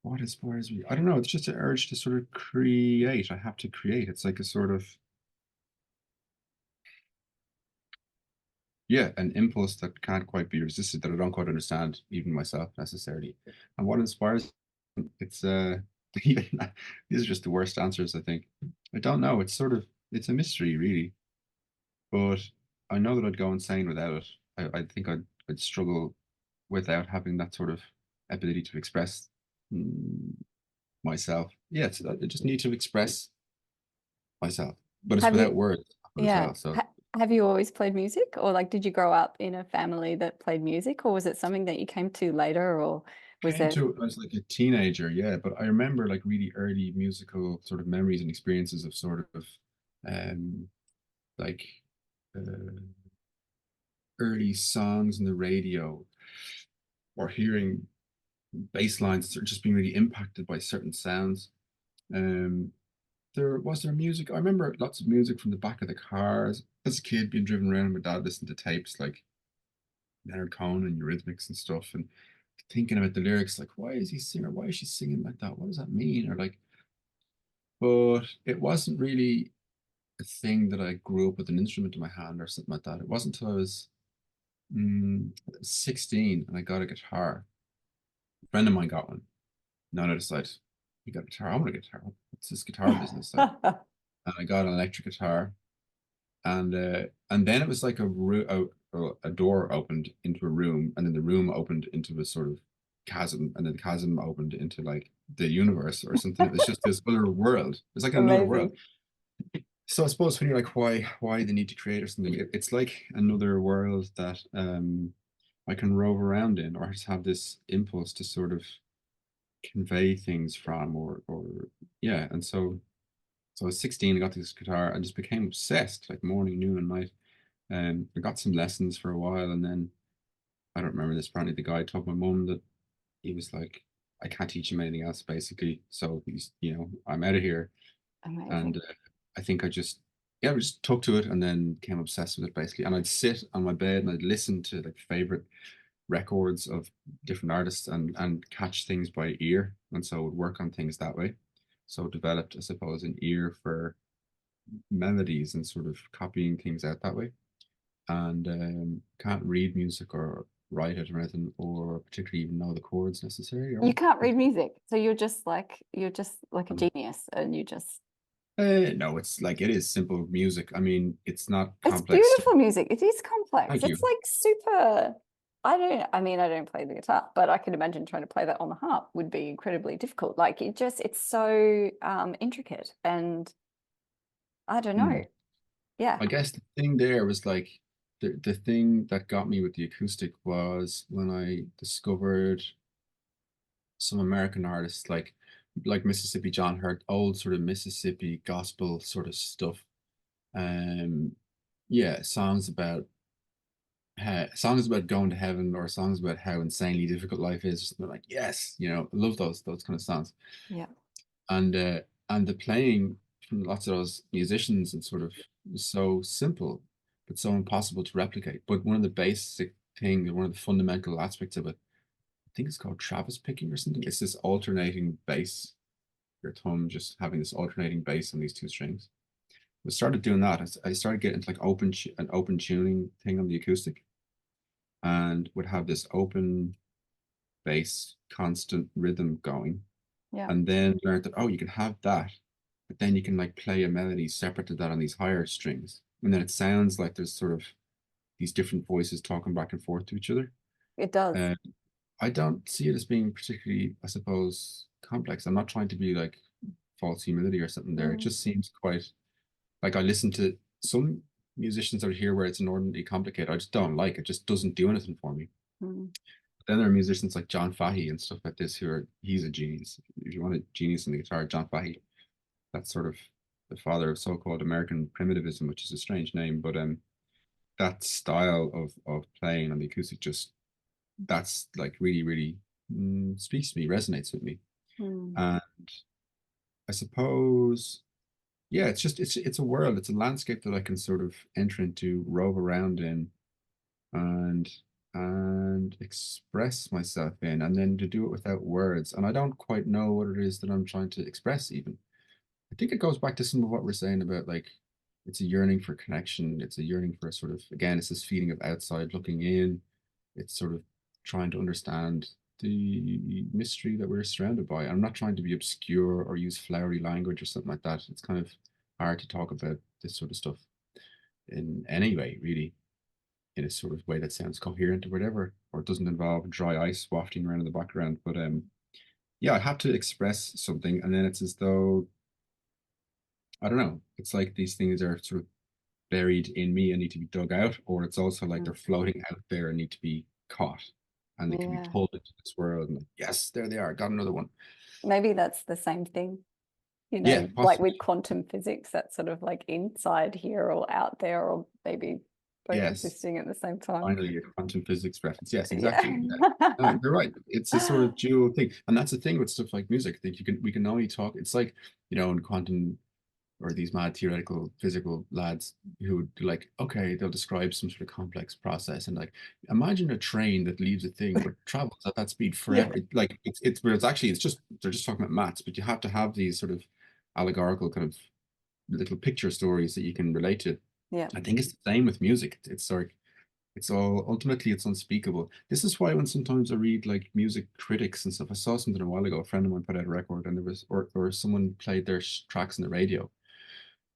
what inspires me? I don't know. It's just an urge to sort of create. I have to create. It's like a sort of an impulse that can't quite be resisted, that I don't quite understand even myself necessarily. And what inspires it's these are just the worst answers, I think. I don't know. It's a mystery, really. But I know that I'd go insane without it. I think I'd struggle without having that sort of ability to express myself. Yeah, I just need to express myself, but it's without words as well. So have you always played music, or like did you grow up in a family that played music, or was it something that you came to later, or was came to it as like a teenager, yeah. But I remember like really early musical sort of memories and experiences of sort of like early songs on the radio or hearing bass lines that are just being really impacted by certain sounds. There music. I remember lots of music from the back of the cars as a kid, being driven around with dad, listening to tapes like Leonard Cohen and Eurythmics and stuff, and thinking about the lyrics, like why is he singing? Why is she singing like that? What does that mean? Or like, but it wasn't really a thing that I grew up with an instrument in my hand or something like that. It wasn't until I was 16 and I got a guitar. A friend of mine got one. No, I decided, you got a guitar. I want a guitar. It's this guitar business. And I got an electric guitar, and then it was like a door opened into a room, and then the room opened into a sort of chasm, and then the chasm opened into like the universe or something. It was just this other world. It's like another world. So I suppose when you're like, why the need to create or something, it's like another world that I can rove around in, or just have this impulse to sort of convey things from, or yeah. And so I was 16, I got this guitar and just became obsessed, like morning, noon, and night. And I got some lessons for a while, and then I don't remember this. Apparently, the guy told my mum that he was like, I can't teach him anything else, basically. So he's, I'm out of here. Amazing. And I think I just took to it and then became obsessed with it, basically. And I'd sit on my bed and I'd listen to like favorite records of different artists and catch things by ear. And so I would work on things that way. So developed, I suppose, an ear for melodies and sort of copying things out that way. And can't read music or write it or anything, or particularly even know the chords necessarily. You can't read music, so you're just like a genius, and you just. No, it's like, it is simple music. I mean, it's not complex. It's beautiful music. It is complex. Thank it's you. Like super. I don't play the guitar, but I can imagine trying to play that on the harp would be incredibly difficult. Like it's so intricate, and I don't know. Yeah. I guess the thing there was like, the thing that got me with the acoustic was when I discovered some American artists like Mississippi John Hurt, old sort of Mississippi gospel sort of stuff. Yeah, songs about going to heaven, or songs about how insanely difficult life is. They're like, yes, you know, I love those kind of songs. Yeah. And the playing from lots of those musicians and sort of was so simple, but so impossible to replicate. But one of the basic things, one of the fundamental aspects of it, I think it's called Travis picking or something. It's this alternating bass, your thumb just having this alternating bass on these two strings. I started doing that. I started getting into like an open tuning thing on the acoustic, and would have this open bass, constant rhythm going. Yeah. And then learned that, oh, you can have that, but then you can like play a melody separate to that on these higher strings. And then it sounds like there's sort of these different voices talking back and forth to each other. It does. I don't see it as being particularly, I suppose, complex. I'm not trying to be like false humility or something there. It just seems quite like, I listen to some musicians out here where it's inordinately complicated. I just don't like it. Just doesn't do anything for me. Then there are musicians like John Fahey and stuff like this he's a genius. If you want a genius in the guitar, John Fahey, that's sort of the father of so-called American primitivism, which is a strange name, but that style of playing on the acoustic, just that's like really, really speaks to me, resonates with me. And I suppose, yeah, it's a world, it's a landscape that I can sort of enter into, rove around in, and express myself in, and then to do it without words. And I don't quite know what it is that I'm trying to express even. I think it goes back to some of what we're saying about like, it's a yearning for connection. It's a yearning for a sort of, again, it's this feeling of outside looking in. It's sort of trying to understand the mystery that we're surrounded by. I'm not trying to be obscure or use flowery language or something like that. It's kind of hard to talk about this sort of stuff in any way, really, in a sort of way that sounds coherent or whatever, or doesn't involve dry ice wafting around in the background. But yeah, I have to express something, and then it's as though, I don't know, it's like these things are sort of buried in me and need to be dug out, or it's also like they're floating out there and need to be caught, and they can be pulled into this world, and like, yes, there they are, got another one. Maybe that's the same thing, you know, yeah, like with quantum physics, that's sort of like inside here or out there, or maybe both existing at the same time. Finally, a quantum physics reference. Yes, exactly. Yeah. No, you're right. It's a sort of dual thing, and that's the thing with stuff like music. I think we can only talk. It's like, you know, in quantum, or these mad theoretical physical lads who would like, okay, they'll describe some sort of complex process, and like, imagine a train that leaves a thing but travels at that speed forever. Like it's actually, it's just, they're just talking about maths, but you have to have these sort of allegorical kind of little picture stories that you can relate to. I think it's the same with music. It's like, it's all, ultimately it's unspeakable. This is why when sometimes I read like music critics and stuff, I saw something a while ago, a friend of mine put out a record, and there was, or someone played their tracks on the radio,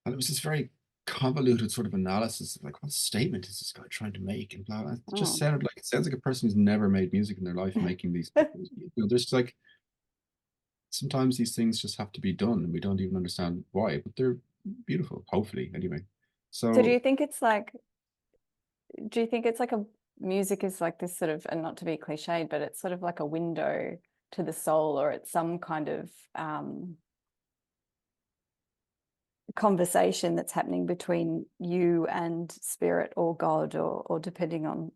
and it was this very convoluted sort of analysis of like, what statement is this guy trying to make, and blah, blah. It just sounded like, it sounds like a person who's never made music in their life making these, you know, there's like, sometimes these things just have to be done and we don't even understand why, but they're beautiful, hopefully, anyway. So do you think it's like a music is like this sort of, and not to be cliched, but it's sort of like a window to the soul, or it's some kind of conversation that's happening between you and spirit or God, or depending on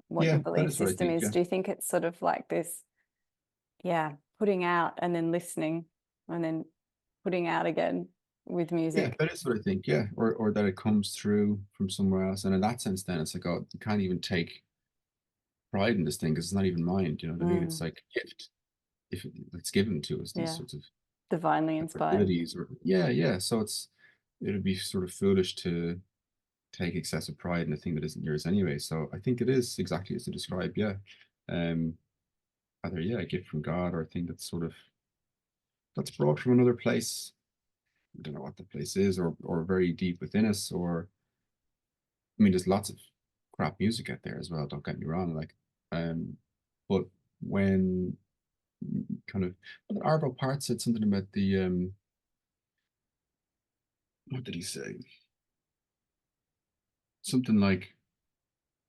what your belief system is. Do you think it's sort of like this, putting out and then listening and then putting out again with music? Yeah, that is what I think. Yeah, or that it comes through from somewhere else, and in that sense, then it's like, oh, you can't even take pride in this thing because it's not even mine. Do you know what I mean? It's like a gift, if it's given to us, these sorts of divinely inspired. Or yeah. So it would be sort of foolish to take excessive pride in a thing that isn't yours anyway. So I think it is exactly as you described. Yeah, either a gift from God, or a thing that's sort of, that's brought from another place. I don't know what the place is, or very deep within us, or, I mean, there's lots of crap music out there as well, don't get me wrong, like, but when kind of, Arvo Part said something about the what did he say? Something like,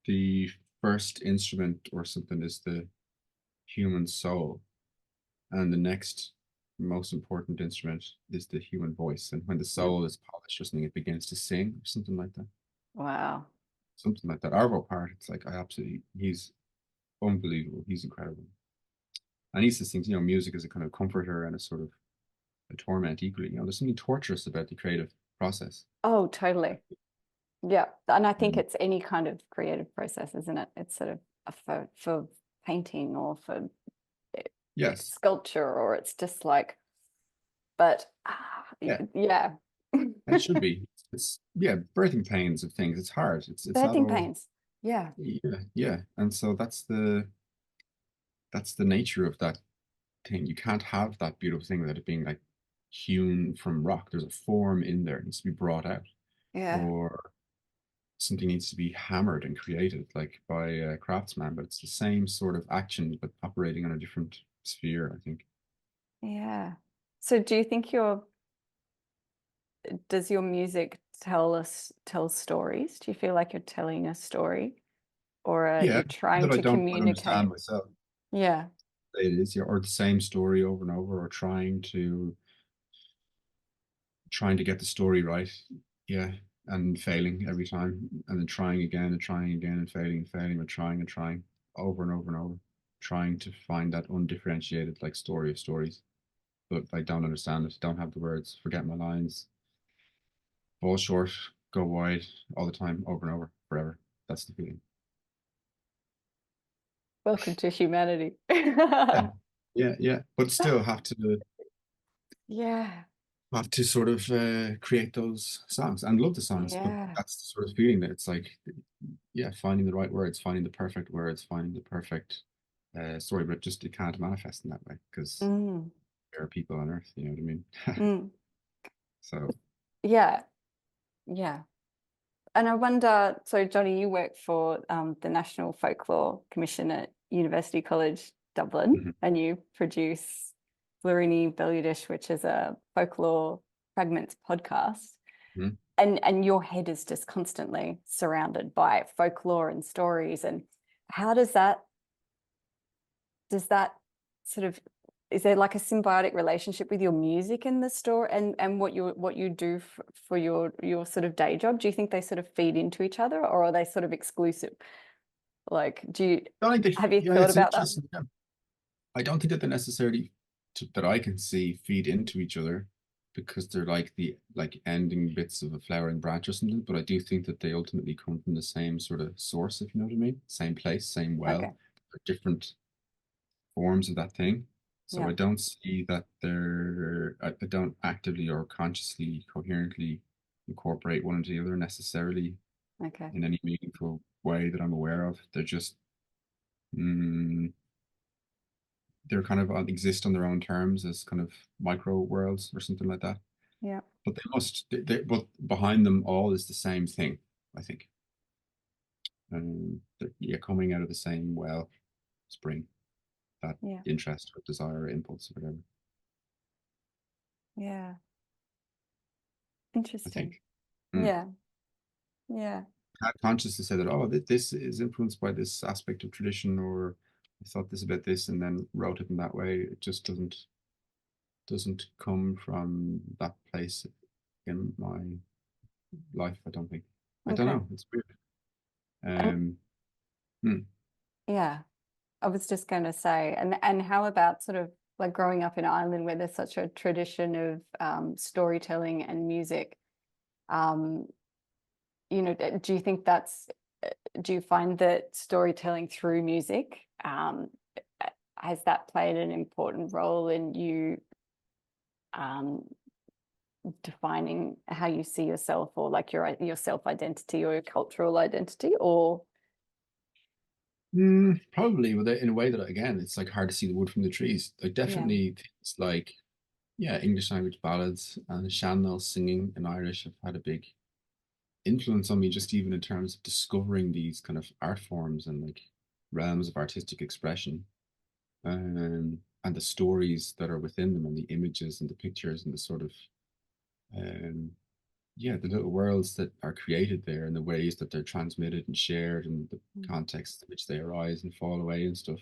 the first instrument or something is the human soul, and the next most important instrument is the human voice. And when the soul is polished or something, it begins to sing or something like that. Wow. Something like that. Arvo Part, it's like he's unbelievable. He's incredible. And he says things, music is a kind of comforter and a sort of a torment equally. There's something torturous about the creative process. Oh, totally. Yeah. And I think it's any kind of creative process, isn't it? It's sort of for painting or for sculpture, or it's just like, but yeah. It should be. It's birthing pains of things. It's hard. It's not Birthing all pains. Yeah. Yeah. And so that's the nature of that thing. You can't have that beautiful thing without it being like hewn from rock. There's a form in there. It needs to be brought out. Yeah. Or something needs to be hammered and created like by a craftsman, but it's the same sort of action but operating on a different sphere, I think. Yeah. So do you think does your music tell stories? Do you feel like you're telling a story, or you're trying to communicate? Myself. Yeah. It is, or the same story over and over, or trying to get the story right. Yeah. And failing every time, and then trying again and trying again and failing and trying over and over and over, trying to find that undifferentiated like story of stories. But I don't understand it, don't have the words, forget my lines, fall short, go wide all the time, over and over, forever. That's the feeling. Welcome to humanity. Yeah. But still have to sort of create those songs and love the songs. But that's the sort of feeling that it's like, finding the right words, finding the perfect words, finding the perfect story, but it can't manifest in that way because there are people on earth, you know what I mean? So yeah. And I wonder, so Jonny, you work for the National Folklore Commission at University College Dublin, and you produce Bluiríní Béaloidis, which is a folklore fragments podcast. And your head is just constantly surrounded by folklore and stories. And how does that sort of, is there like a symbiotic relationship with your music in the store and what you do for your sort of day job? Do you think they sort of feed into each other, or are they sort of exclusive? Like, have you thought about that? Yeah. I don't think that they necessarily, that I can see, feed into each other, because they're like the ending bits of a flowering branch or something. But I do think that they ultimately come from the same sort of source, if you know what I mean. Same place, same well. Okay. Different forms of that thing. So I don't see that I don't actively or consciously, coherently incorporate one into the other necessarily in any meaningful way that I'm aware of. They're just, they're kind of exist on their own terms as kind of micro worlds or something like that. Yeah. But but behind them all is the same thing, I think. Coming out of the same well spring. That interest or desire or impulse or whatever. Yeah. Interesting. I think. Yeah. Not conscious to say that, this is influenced by this aspect of tradition, or I thought this about this and then wrote it in that way. It just doesn't come from that place in my life, I don't think. I don't know. It's weird. Yeah. I was just going to say, and how about sort of like growing up in Ireland where there's such a tradition of storytelling and music? Do you think do you find that storytelling through music, has that played an important role in you defining how you see yourself, or like your self-identity or your cultural identity, or? Probably, but in a way that, again, it's like hard to see the wood from the trees. Like definitely things like English language ballads and sean-nós singing in Irish have had a big influence on me, just even in terms of discovering these kind of art forms and like realms of artistic expression, and the stories that are within them, and the images and the pictures and the sort of yeah, the little worlds that are created there and the ways that they're transmitted and shared and the Mm. context in which they arise and fall away and stuff.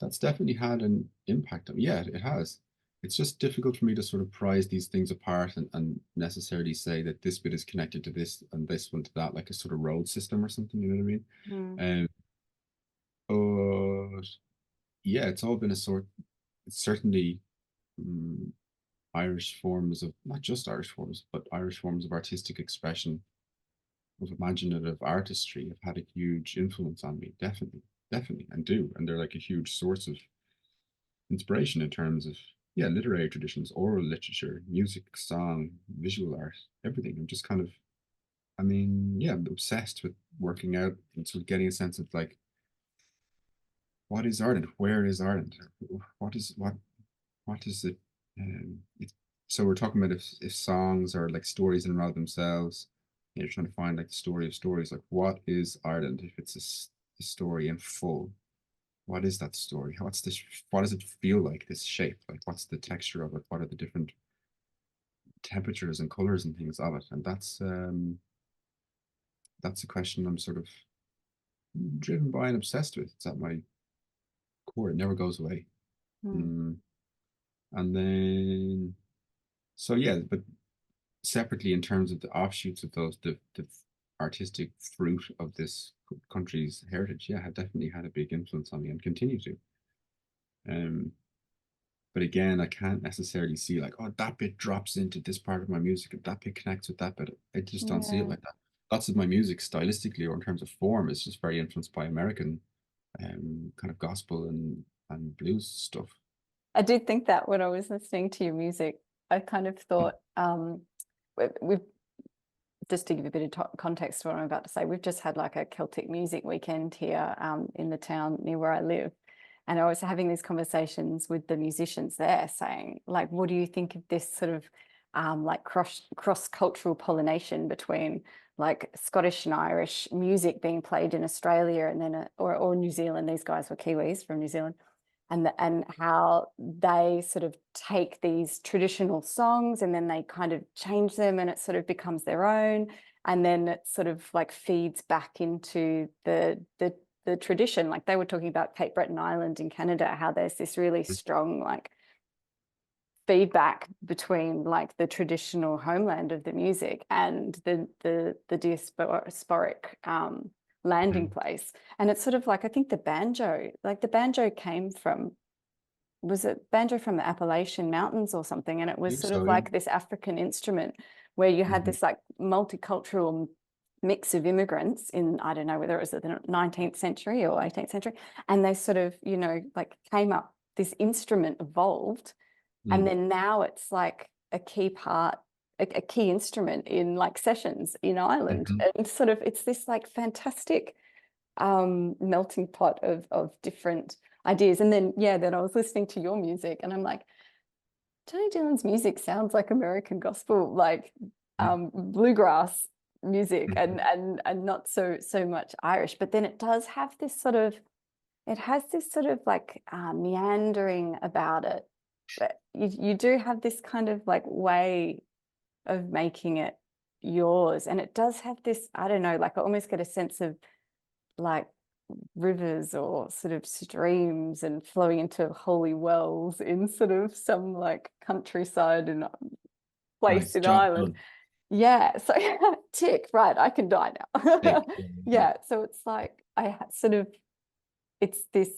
That's definitely had an impact on, yeah, it has. It's just difficult for me to sort of prize these things apart and necessarily say that this bit is connected to this and this one to that, like a sort of road system or something, you know what I Mm. mean? But yeah, it's all been a sort, it's certainly um, Irish forms of, not just Irish forms, but Irish forms of artistic expression, of imaginative artistry have had a huge influence on me, definitely, definitely, and do. And they're like a huge source of inspiration in terms of, yeah, literary traditions, oral literature, music, song, visual art, everything. I'm just kind of, I mean, yeah, I'm obsessed with working out and sort of getting a sense of like, what is Ireland? Where is Ireland? What is it? It so we're talking about if songs are like stories in and of themselves, you're trying to find like the story of stories. Like, what is Ireland? If it's a story in full, what is that story? What's this? What does it feel like? This shape? Like, what's the texture of it? What are the different temperatures and colors and things of it? And that's a question I'm sort of driven by and obsessed with. It's at my core. It never goes away. Mm. Mm. And then, so yeah, but separately in terms of the offshoots of those, the artistic fruit of this country's heritage, yeah, have definitely had a big influence on me and continue to. Um, but again, I can't necessarily see like, oh, that bit drops into this part of my music and that bit connects with that bit. I just don't see it Yeah. like that. Lots of my music stylistically or in terms of form is just very influenced by American kind of gospel and blues stuff. I did think that when I was listening to your music. I kind of thought, we've just to give a bit of context to what I'm about to say, we've just had like a Celtic music weekend here in the town near where I live. And I was having these conversations with the musicians there saying, like, what do you think of this sort of like cross-cultural pollination between like Scottish and Irish music being played in Australia and then or New Zealand? These guys were Kiwis from New Zealand, and how they sort of take these traditional songs and then they kind of change them and it sort of becomes their own, and then it sort of like feeds back into the tradition. Like they were talking about Cape Breton Island in Canada, how there's this really strong like feedback between like the traditional homeland of the music and the diasporic landing place. And it's sort of like, I think the banjo came from, was it banjo from the Appalachian Mountains or something? And it I was think sort of so, yeah. like this African instrument where you had this like multicultural mix of immigrants in, I don't know whether it was the 19th century or 18th century, and they sort of, you know, like came up, this instrument evolved, and then now it's like a key part, a key instrument in like sessions in Ireland. And sort of it's this like fantastic melting pot of different ideas. And then yeah, then I was listening to your music and I'm like, Jonny Dillon's music sounds like American gospel, like bluegrass music, and not so much Irish. But then it does have this sort of, it has this sort of like meandering about it. But you do have this kind of like way of making it yours, and it does have this, I don't know, like I almost get a sense of like rivers or sort of streams and flowing into holy wells in sort of some like countryside and place Nice in job Ireland. done. Yeah, so tick, right, I can die Hey, now. yeah, yeah. Yeah, so it's like sort of, it's this,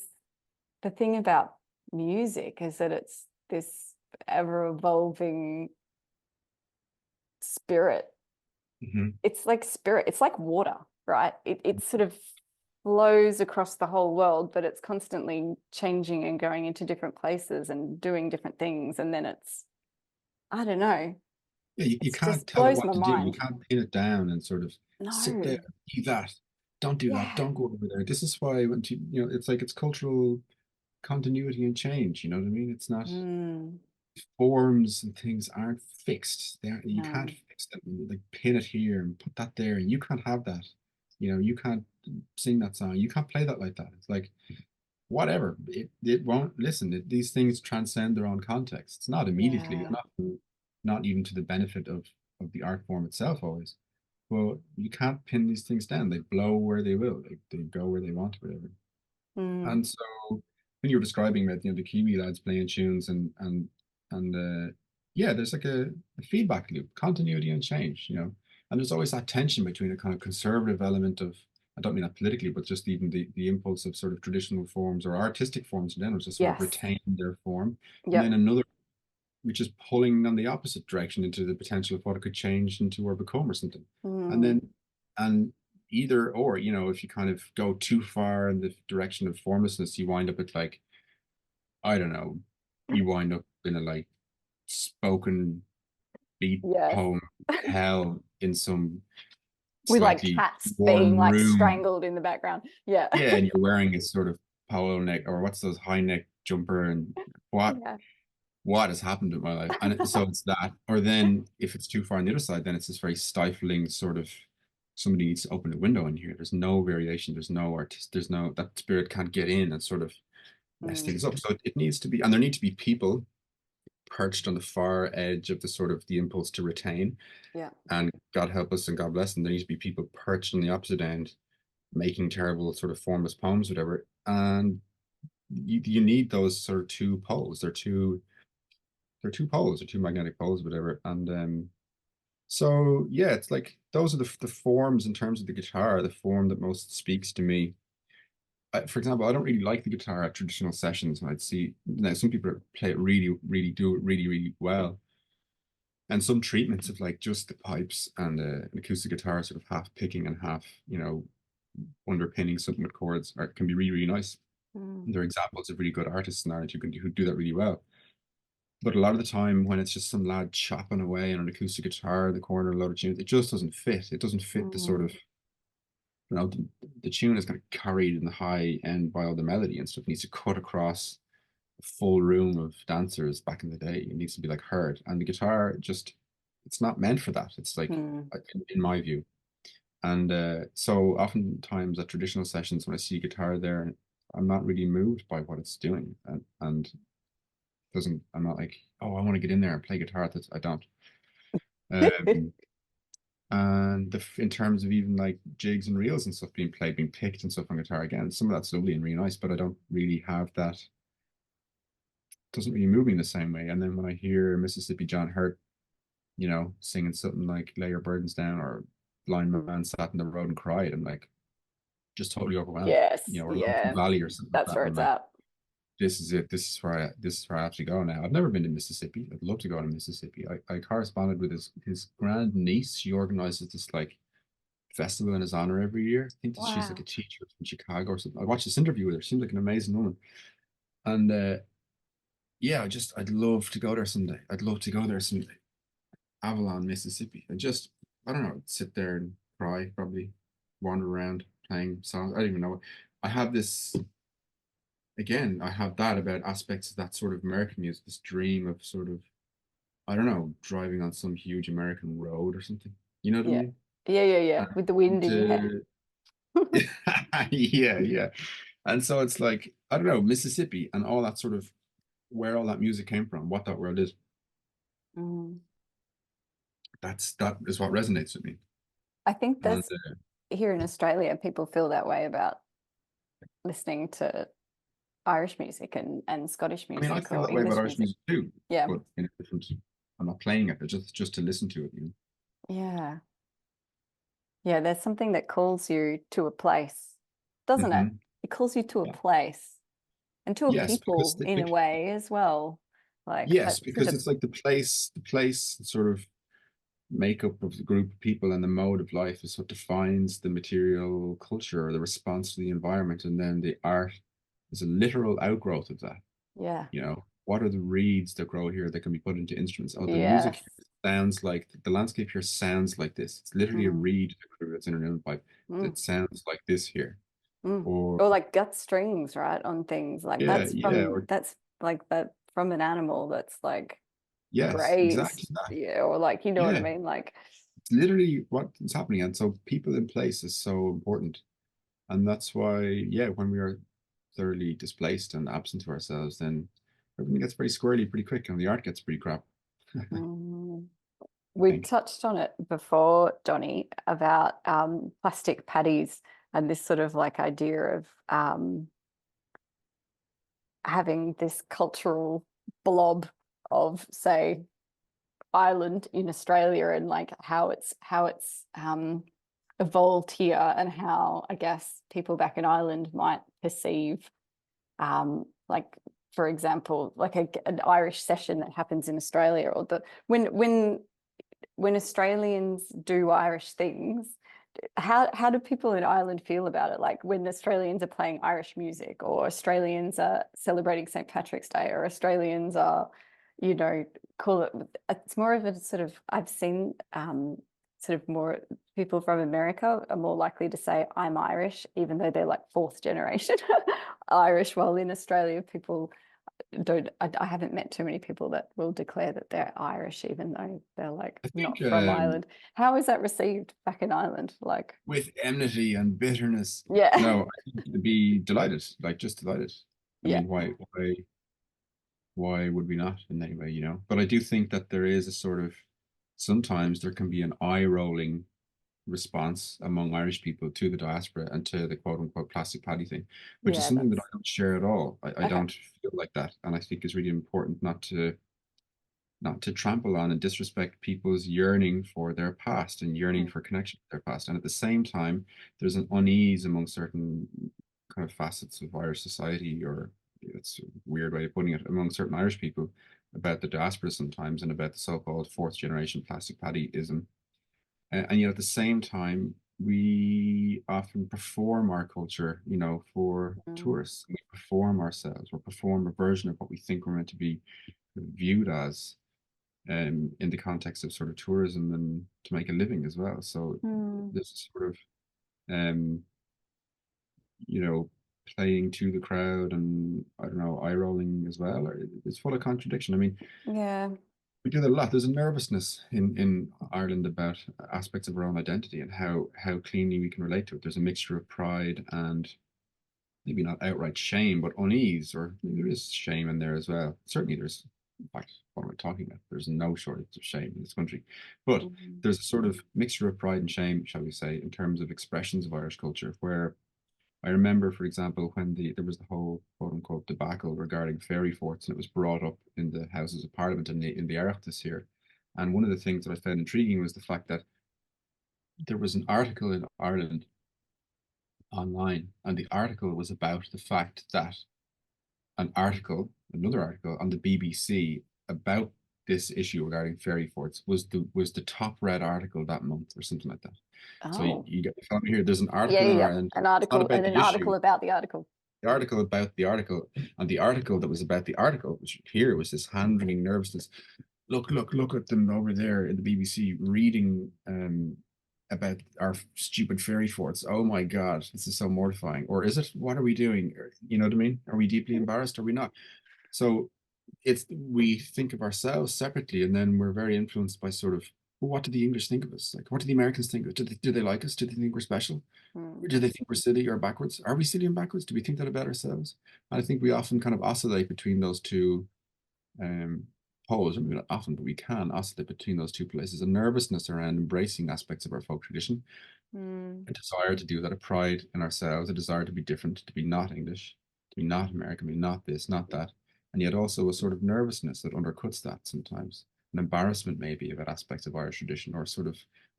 the thing about music is that it's this ever evolving spirit. It's like spirit, it's like water, right? It sort of flows across the whole world, but it's constantly changing and going into different places and doing different things. And then it's, I don't know, Yeah, you it can't just tell it blows what my to do. You mind. can't pin it down and sort of sit there, No. do that, don't do that, Yeah. don't go over there. This is why when you know, it's like it's cultural continuity and change. You know what I mean? It's not Mm, forms and things aren't fixed. You can't no. fix them. Like pin it here and put that there, and you can't have that. You know, you can't sing that song. You can't play that like that. It's like whatever. It won't listen. These things transcend their own context. It's not immediately, Yeah. not even to the benefit of the art form itself always. Well, you can't pin these things down. They blow where they will. They go where they want, whatever. And so when you were describing that, the Kiwi lads playing tunes and yeah, there's like a feedback loop, continuity and change, and there's always that tension between a kind of conservative element of, I don't mean that politically, but just even the impulse of sort of traditional forms or artistic forms in general to sort of retain their form, and then another which is pulling on the opposite direction into the potential of what it could change into or become or something. And either or, if you kind of go too far in the direction of formlessness, you wind up at like, I don't know, you wind up in a like spoken beat poem hell in some with like cats being like strangled in the background. Yeah, and you're wearing a sort of polo neck, or what's those high neck jumper, and what has happened in my life? And so it's that, or then if it's too far on the other side, then it's this very stifling sort of, somebody needs to open a window in here. There's no variation. There's no artist. There's no, that spirit can't get in and sort of mess things up. So it needs to be, and there need to be people perched on the far edge of the sort of the impulse to retain. And God help us and God bless them. There needs to be people perched on the opposite end, making terrible sort of formless poems, whatever. And you need those sort of two poles. They're two poles or two magnetic poles, whatever. And so yeah, it's like those are the forms in terms of the guitar, the form that most speaks to me. For example, I don't really like the guitar at traditional sessions. I'd see now some people play it really, really do it really, really well. And some treatments of like just the pipes and an acoustic guitar sort of half picking and half, underpinning something with chords can be really, really nice. There are examples of really good artists in Ireland who do that really well. But a lot of the time when it's just some lad chopping away on an acoustic guitar in the corner, a load of tunes, it just doesn't fit. It doesn't fit the sort of, the tune is kind of carried in the high end by all the melody and stuff. It needs to cut across a full room of dancers back in the day. It needs to be like heard. And the guitar just, it's not meant for that. It's like, in my view. And so oftentimes at traditional sessions, when I see guitar there, I'm not really moved by what it's doing. And I'm not like, oh, I want to get in there and play guitar. I don't. And in terms of even like jigs and reels and stuff being played, being picked and stuff on guitar, again, some of that's lovely and really nice, but I don't really have that. Doesn't really move me in the same way. And then when I hear Mississippi John Hurt, singing something like "Lay Your Burdens Down" or "Blind Man Sat in the Road and Cried," I'm like just totally overwhelmed. Or Lonesome Valley or something. That's where it's at. This is it. This is where I have to go now. I've never been to Mississippi. I'd love to go to Mississippi. I corresponded with his grand niece. She organizes this like festival in his honor every year. I think that she's like a teacher from Chicago or something. I watched this interview with her. She seems like an amazing woman. And yeah, I'd love to go there someday. I'd love to go there someday. Avalon, Mississippi. I don't know, sit there and cry, probably wander around playing songs. I don't even know. I have this. Again, I have that about aspects of that sort of American music, this dream of sort of, I don't know, driving on some huge American road or something. You know what I mean? Yeah. With the wind in your hair. Yeah. And so it's like, I don't know, Mississippi and all that sort of, where all that music came from, what that world is. That is what resonates with me. I think that's here in Australia, people feel that way about listening to Irish music and Scottish music. I mean, I feel that way about Irish music too. Yeah. But in a different, I'm not playing it, but just to listen to it. Yeah. Yeah, there's something that calls you to a place, doesn't it? It calls you to a place and to a people in a way as well. Like because it's like the place sort of makeup of the group of people and the mode of life is what defines the material culture or the response to the environment, and then the art is a literal outgrowth of that. Yeah. What are the reeds that grow here that can be put into instruments? Oh, the music here sounds like, the landscape here sounds like this. It's literally a reed that's in an inner pipe that sounds like this here. Or like gut strings, right? On things like that's like that from an animal that's like grazed. Exactly that. Yeah, or like what I mean? Like it's literally what is happening. And so people in place is so important. And that's why, when we are thoroughly displaced and absent to ourselves, then everything gets very squirrely pretty quick and the art gets pretty crap. We've touched on it before, Jonny, about plastic paddies and this sort of like idea of having this cultural blob of, say, Ireland in Australia, and like how it's evolved here, and how I guess people back in Ireland might perceive, like, for example, like an Irish session that happens in Australia, or when Australians do Irish things, how do people in Ireland feel about it? Like when Australians are playing Irish music, or Australians are celebrating St. Patrick's Day, or Australians are, you know, call it, it's more of a sort of, I've seen sort of more people from America are more likely to say I'm Irish, even though they're like fourth generation Irish, while in Australia people I haven't met too many people that will declare that they're Irish, even though they're like not from Ireland. How is that received back in Ireland? Like with enmity and bitterness. Yeah. No, I think to be delighted, like just delighted. I mean, why would we not in any way, you know? But I do think that there is a sort of, sometimes there can be an eye-rolling response among Irish people to the diaspora and to the quote unquote plastic paddy thing, which is something that I don't share at all. I don't feel like that. And I think it's really important not to trample on and disrespect people's yearning for their past and yearning for connection with their past. And at the same time, there's an unease among certain kind of facets of Irish society, or it's a weird way of putting it, among certain Irish people about the diaspora sometimes, and about the so-called fourth generation plastic paddyism. And yet at the same time, we often perform our culture, you know, for tourists. We perform ourselves, or perform a version of what we think we're meant to be viewed as, in the context of sort of tourism and to make a living as well. So there's sort of, you know, playing to the crowd, and I don't know, eye rolling as well. Or it's full of contradiction. I mean, we do that a lot. There's a nervousness in Ireland about aspects of our own identity and how cleanly we can relate to it. There's a mixture of pride and maybe not outright shame, but unease, or maybe there is shame in there as well. Certainly there's, in fact, what am I talking about? There's no shortage of shame in this country. But there's a sort of mixture of pride and shame, shall we say, in terms of expressions of Irish culture, where I remember, for example, when there was the whole quote unquote debacle regarding fairy forts, and it was brought up in the Houses of Parliament in the Oireachtas here. And one of the things that I found intriguing was the fact that there was an article in Ireland online, and the article was about the fact that another article on the BBC about this issue regarding fairy forts was the top read article that month, or something like that. So you get here. There's an article in Ireland, an article, and an article about the article. The article about the article, and the article that was about the article, which here was this hand-wringing nervousness. Look at them over there in the BBC reading about our stupid fairy forts. Oh my God, this is so mortifying. Or is it? What are we doing? You know what I mean? Are we deeply embarrassed? Are we not? So we think of ourselves separately, and then we're very influenced by sort of, well, what do the English think of us? Like, what do the Americans think of us? Do they like us? Do they think we're special? Or do they think we're silly or backwards? Are we silly and backwards? Do we think that about ourselves? And I think we often kind of oscillate between those two poles. I mean, not often, but we can oscillate between those two places. A nervousness around embracing aspects of our folk tradition, a desire to do that, a pride in ourselves, a desire to be different, to be not English, to be not American, to be not this, not that. And yet also a sort of nervousness that undercuts that sometimes. An embarrassment maybe about aspects of Irish tradition, or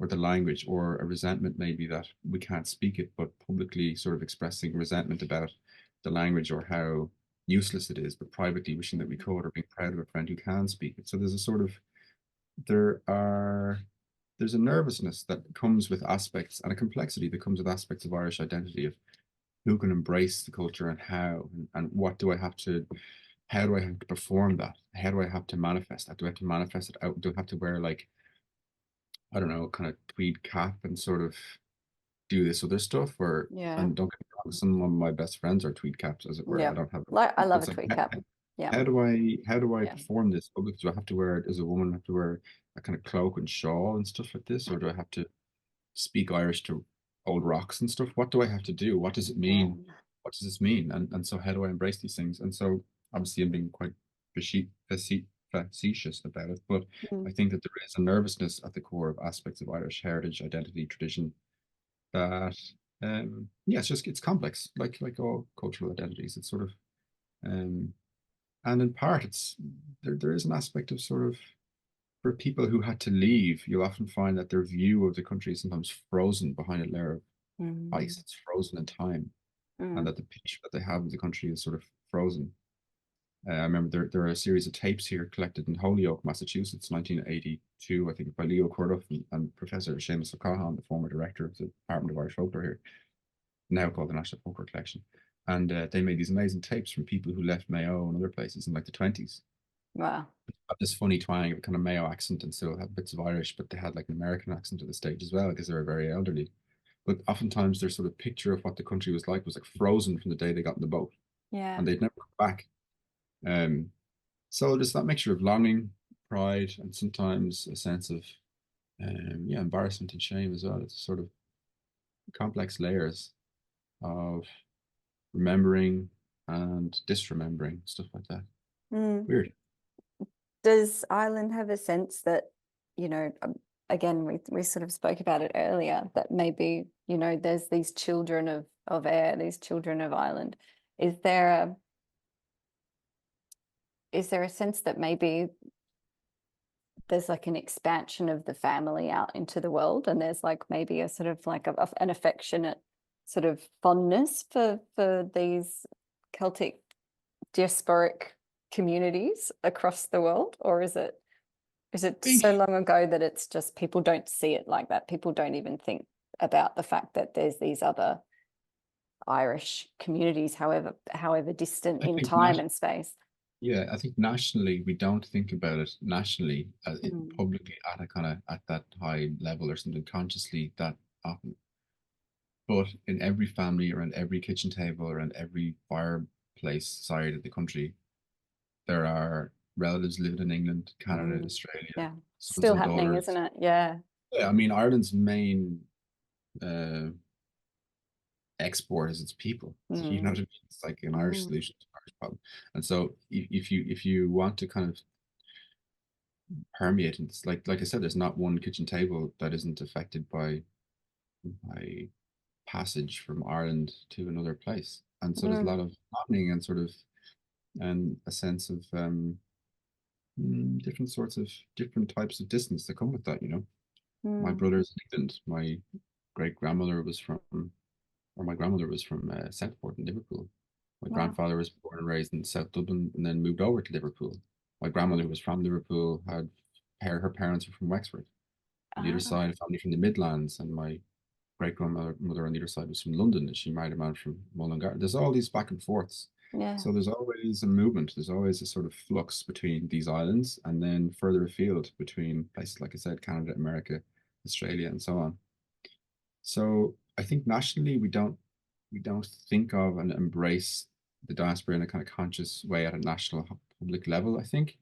the language, or a resentment maybe that we can't speak it, but publicly sort of expressing resentment about the language or how useless it is, but privately wishing that we could, or being proud of a friend who can speak it. So there's a sort of, there's a nervousness that comes with aspects, and a complexity that comes with aspects of Irish identity, of who can embrace the culture and how, and what do I have to, how do I have to perform that? How do I have to manifest that? Do I have to manifest it out? Do I have to wear, like, I don't know, kind of tweed cap and sort of do this other stuff? Or, and don't get me wrong, some of my best friends are tweed caps, as it were. I don't have I love a tweed cap. How do I perform this? Do I have to wear it as a woman? I have to wear a kind of cloak and shawl and stuff like this? Or do I have to speak Irish to old rocks and stuff? What do I have to do? What does it mean? What does this mean? And so how do I embrace these things? And so obviously I'm being quite facetious about it, but I think that there is a nervousness at the core of aspects of Irish heritage, identity, tradition that yeah, it's complex, like all cultural identities. It's sort of and in part there is an aspect of sort of, for people who had to leave, you'll often find that their view of the country is sometimes frozen behind a layer of ice. It's frozen in time, and that the picture that they have of the country is sort of frozen. I remember there are a series of tapes here collected in Holyoke, Massachusetts, 1982, I think, by Leo Corduff and Professor Seamus O'Cahan, the former director of the Department of Irish Folklore here, now called the National Folklore Collection. And they made these amazing tapes from people who left Mayo and other places in like the 20s. Wow. Have this funny twang of a kind of Mayo accent and still have bits of Irish, but they had like an American accent at the stage as well because they were very elderly. But oftentimes their sort of picture of what the country was like frozen from the day they got in the boat. Yeah. And they'd never come back. So there's that mixture of longing, pride, and sometimes a sense of yeah, embarrassment and shame as well. It's sort of complex layers of remembering and disremembering, stuff like that. Weird. Does Ireland have a sense that, you know, again, we sort of spoke about it earlier, that maybe, you know, there's these children of air, these children of Ireland. Is there a sense that maybe there's like an expansion of the family out into the world, and there's like maybe a sort of like an affectionate sort of fondness for these Celtic diasporic communities across the world? Or is it so long ago that it's just people don't see it like that? People don't even think about the fact that there's these other Irish communities, however distant in time and space. Yeah, I think nationally we don't think about it nationally, publicly at a kind of at that high level or something consciously that often. But in every family, around every kitchen table, around every fireplace side of the country, there are relatives living in England, Canada, Australia. Yeah, still happening, daughters. Isn't it? Yeah. Yeah, I mean Ireland's main export is its people. You know what I mean? It's like an Irish solution to an Irish problem. And so if you want to kind of permeate, and it's like I said, there's not one kitchen table that isn't affected by passage from Ireland to another place. And so there's a lot of happening and sort of and a sense of different types of distance that come with that, you know. My brother's in England. My great grandmother was from, or my grandmother was from Southport in Liverpool. My grandfather was born and raised in South Dublin and then moved over to Liverpool. My grandmother was from Liverpool, her parents were from Wexford. On the other side, a family from the Midlands, and my great grandmother on the other side was from London, and she married a man from Mullingar. There's all these back and forths. Yeah. So there's always a movement. There's always a sort of flux between these islands, and then further afield between places like I said, Canada, America, Australia, and so on. So I think nationally we don't think of and embrace the diaspora in a kind of conscious way at a national public level. I think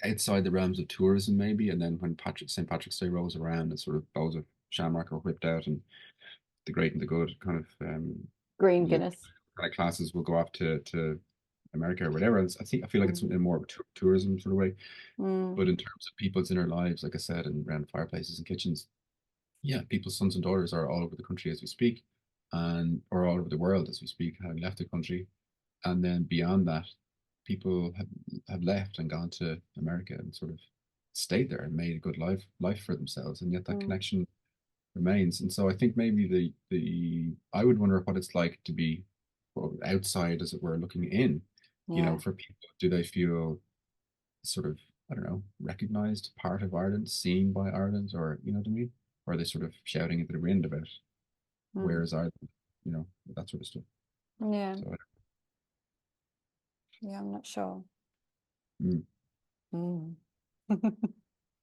outside the realms of tourism maybe, and then when St. Patrick's Day rolls around and sort of bows of shamrock are whipped out and the great and the good kind of green Guinness kind of classes will go off to America or whatever. I feel like it's in more of a tourism sort of way. But in terms of people's inner lives, like I said, and around fireplaces and kitchens, yeah, people's sons and daughters are all over the country as we speak, or all over the world as we speak, having left the country. And then beyond that, people have left and gone to America and sort of stayed there and made a good life for themselves. And yet that connection remains. And so I think maybe I would wonder what it's like to be outside, as it were, looking in. You know, for people, do they feel sort of, I don't know, recognized, part of Ireland, seen by Ireland, or you know what I mean? Or are they sort of shouting into the wind about where is Ireland, you know, that sort of stuff. Yeah. So, yeah, I'm not sure.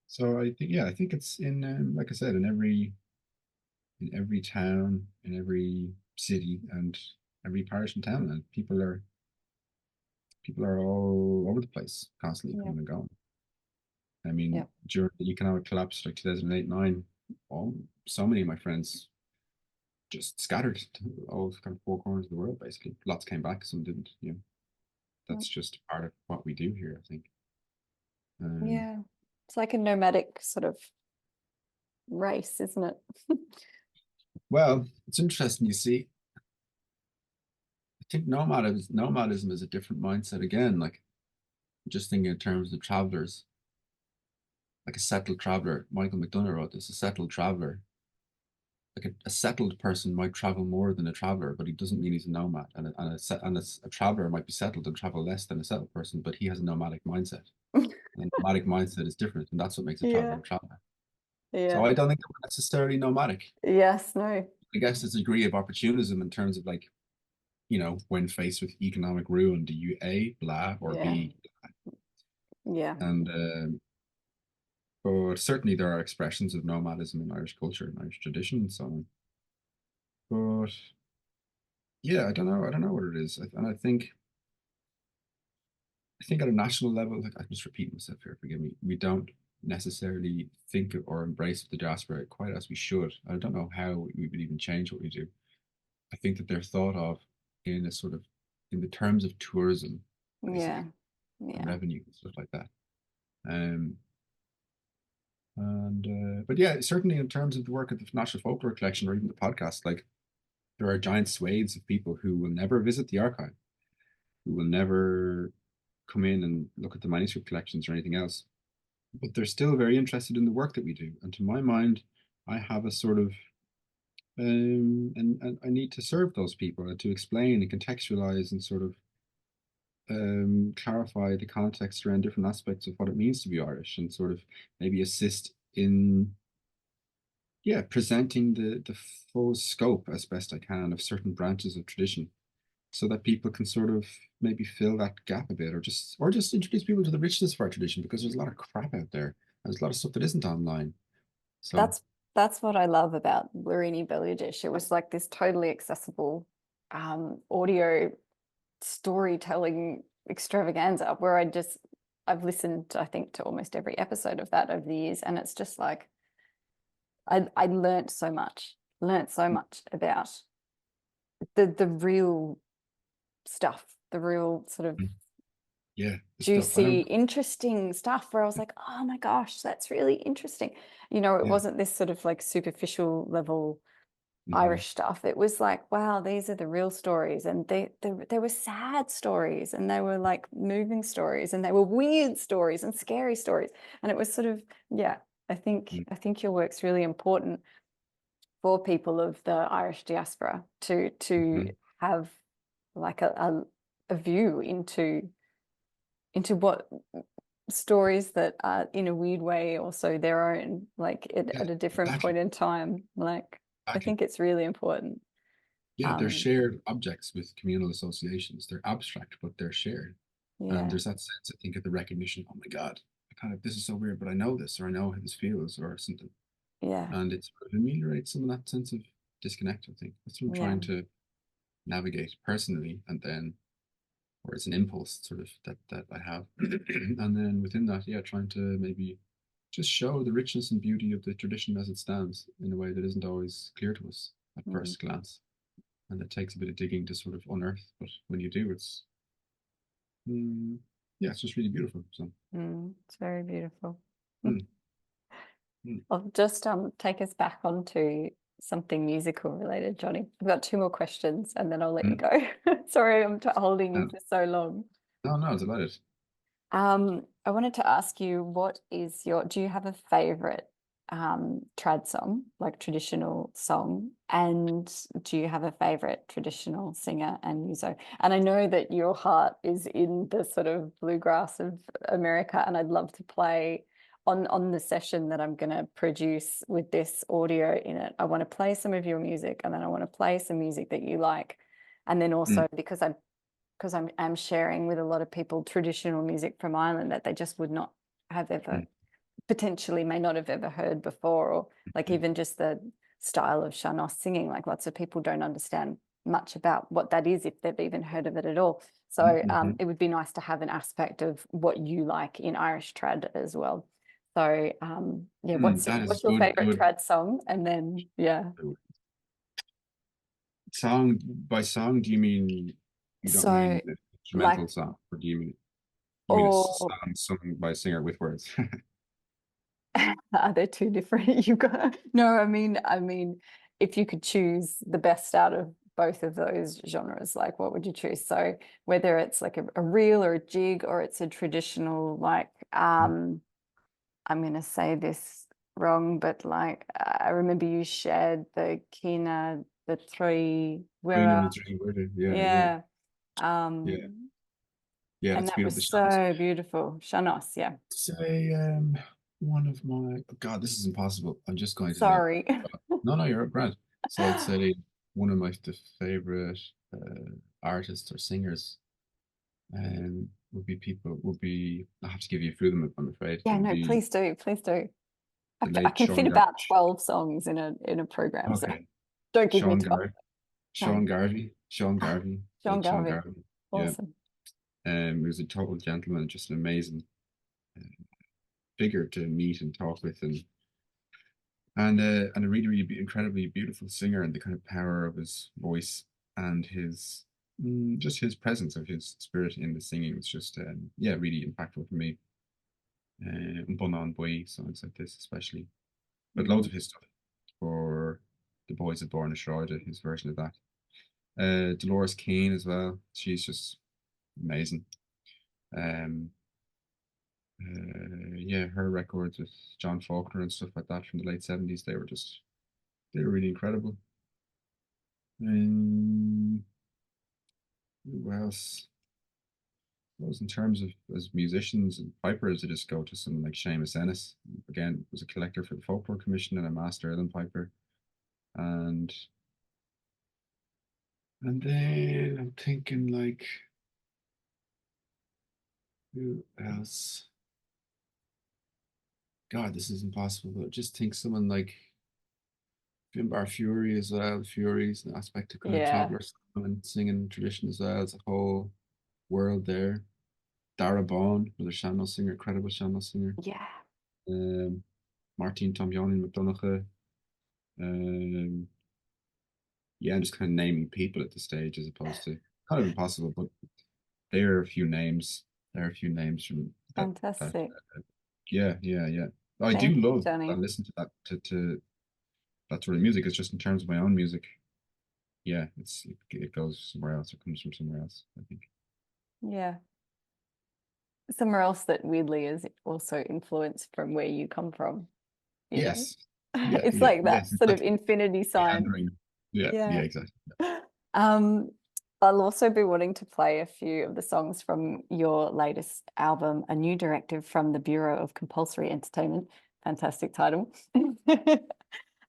So I think it's in like I said, in every town, in every city, and every parish and town, and people are all over the place, constantly coming and going. I mean, during the economic collapse like 2008-9, so many of my friends just scattered to all kind of four corners of the world, basically. Lots came back, some didn't, you know. That's just part of what we do here, I think. Yeah, it's like a nomadic sort of race, isn't it? Well, it's interesting. You see, I think nomadism is a different mindset again. Like, just thinking in terms of travelers, like a settled traveler. Michael McDonough wrote this: a settled traveler. Like a settled person might travel more than a traveler, but he doesn't mean he's a nomad. And a traveler might be settled and travel less than a settled person, but he has a nomadic mindset. And a nomadic mindset is different, and that's what makes a traveler Yeah. a traveler. So Yeah. I don't think they're necessarily nomadic. Yes, no. I guess there's a degree of opportunism in terms of like, when faced with economic ruin, do you A, blah, or Yeah. B? Yeah. And but certainly there are expressions of nomadism in Irish culture and Irish tradition and so on. But yeah, I don't know what it is. And I think at a national level, like I'm just repeating myself here, forgive me, we don't necessarily think of or embrace the diaspora quite as we should. I don't know how we would even change what we do. I think that they're thought of in a sort of in the terms of tourism, Yeah. basically, and Yeah. revenue and stuff like that. Um, but yeah, certainly in terms of the work of the National Folklore Collection or even the podcast, like there are giant swathes of people who will never visit the archive, who will never come in and look at the manuscript collections or anything else, but they're still very interested in the work that we do. And to my mind, I have a sort of and I need to serve those people and to explain and contextualize and sort of clarify the context around different aspects of what it means to be Irish and sort of maybe assist in presenting the full scope as best I can of certain branches of tradition so that people can sort of maybe fill that gap a bit or just introduce people to the richness of our tradition because there's a lot of crap out there. There's a lot of stuff that isn't online. So That's what I love about Bluiríní Béaloidis. It was like this totally accessible audio storytelling extravaganza where I've listened, I think, to almost every episode of that over the years, and it's just like I learned so much about the real stuff, the real sort of juicy, interesting stuff where I was like, oh my gosh, that's really interesting. It wasn't this sort of like superficial level Irish stuff. It was like, wow, these are the real stories. And they were sad stories, and they were like moving stories, and they were weird stories and scary stories. And it was sort of, yeah, I think your work's really important for people of the Irish diaspora to have like a view into what stories that are in a weird way also their own, like at a different point in time. Like I think it's really important. Yeah, they're shared objects with communal associations. They're abstract, but they're shared. And there's that sense, I think, of the recognition, oh my God, this is so weird, but I know this, or I know how this feels, or something. Yeah. And it ameliorates some of that sense of disconnect, I think. That's what I'm trying to navigate personally, and then, or it's an impulse sort of that I have. And then within that, trying to maybe just show the richness and beauty of the tradition as it stands in a way that isn't always clear to us at first glance. And it takes a bit of digging to sort of unearth, but when you do, it's it's just really beautiful. So it's very beautiful. mm. I'll just take us back onto something musical related, Jonny. I've got two more questions and then I'll let you go. Sorry, I'm holding you for so long. No, delighted. I wanted to ask you, do you have a favorite trad song, like traditional song, and do you have a favorite traditional singer and muso? And I know that your heart is in the sort of bluegrass of America, and I'd love to play on the session that I'm going to produce with this audio in it. I want to play some of your music, and then I want to play some music that you like, and then also because I'm sharing with a lot of people traditional music from Ireland that they just would not have ever potentially may not have ever heard before, or like even just the style of sean-nós singing, like lots of people don't understand much about what that is if they've even heard of it at all. So it would be nice to have an aspect of what you like in Irish trad as well. So what's your favorite trad song? And then song by song, do you mean you don't mean the instrumental song, or do you mean You mean a Or song sung by a singer with words? are they too different? You got no, I mean, if you could choose the best out of both of those genres, like what would you choose? So whether it's like a reel or a jig, or it's a traditional, like I'm gonna say this wrong, but like I remember you shared the Kina, the three Queen and where the Three Word. Yeah, yeah, yeah. yeah, Um yeah. and It's that was beautiful. The Shadows. so beautiful. Shanos, yeah. Say one of my God, this is impossible. I'm just going to Sorry. no, no, you're right. So I'd say one of my favorite artists or singers would be I have to give you a few of them, I'm afraid. It Yeah, would no, be please do. Please do. the I late can fit Sean about Garvey. 12 songs in a program, so Okay. don't give me Sean 12. Garvey. No. Sean Garvey, Sean late Sean Garvey. Garvey. Yeah. Awesome. He was a total gentleman, just an amazing figure to meet and talk with, and a really, really incredibly beautiful singer, and the kind of power of his voice and his just his presence of his spirit in the singing was just yeah, really impactful for me. Bon Boy, songs like this especially, but loads of his stuff for the Boys of Born Schroeder, his version of that. Dolores Keane as well. She's just amazing. Um, yeah, her records with John Faulkner and stuff like that from the late 70s, they were really incredible. And who else? Those in terms of as musicians and pipers, I just go to someone like Seamus Ennis. Again, was a collector for the Folklore Commission and a master uilleann piper. And then I'm thinking like who else? God, this is impossible, but just think someone like Finbar Fury as well. The Furies, an aspect of kind of Yeah. traveller and singing tradition as well. It's a whole world there. Dara Bawn, another Shamrock singer, credible Shamrock singer. Yeah. Martin Tomjani McDonagh. Um, yeah, I'm just kind of naming people at the stage as opposed to kind of impossible, but there are a few names. There are a few names from that. Fantastic. Yeah, yeah, yeah. I do Thank you, love Jonny. and listen to that to that sort of music. It's just in terms of my own music. Yeah, it goes somewhere else. It comes from somewhere else, I think. Yeah. Somewhere else that weirdly is also influenced from where you come from, you know? Yes. Yeah, It's yeah, like that yes, sort of exactly. infinity sign. Meandering. Yeah, yeah, Yeah. exactly. Um, I'll also be wanting to play a few of the songs from your latest album, A New Directive from the Bureau of Compulsory Entertainment. Fantastic title.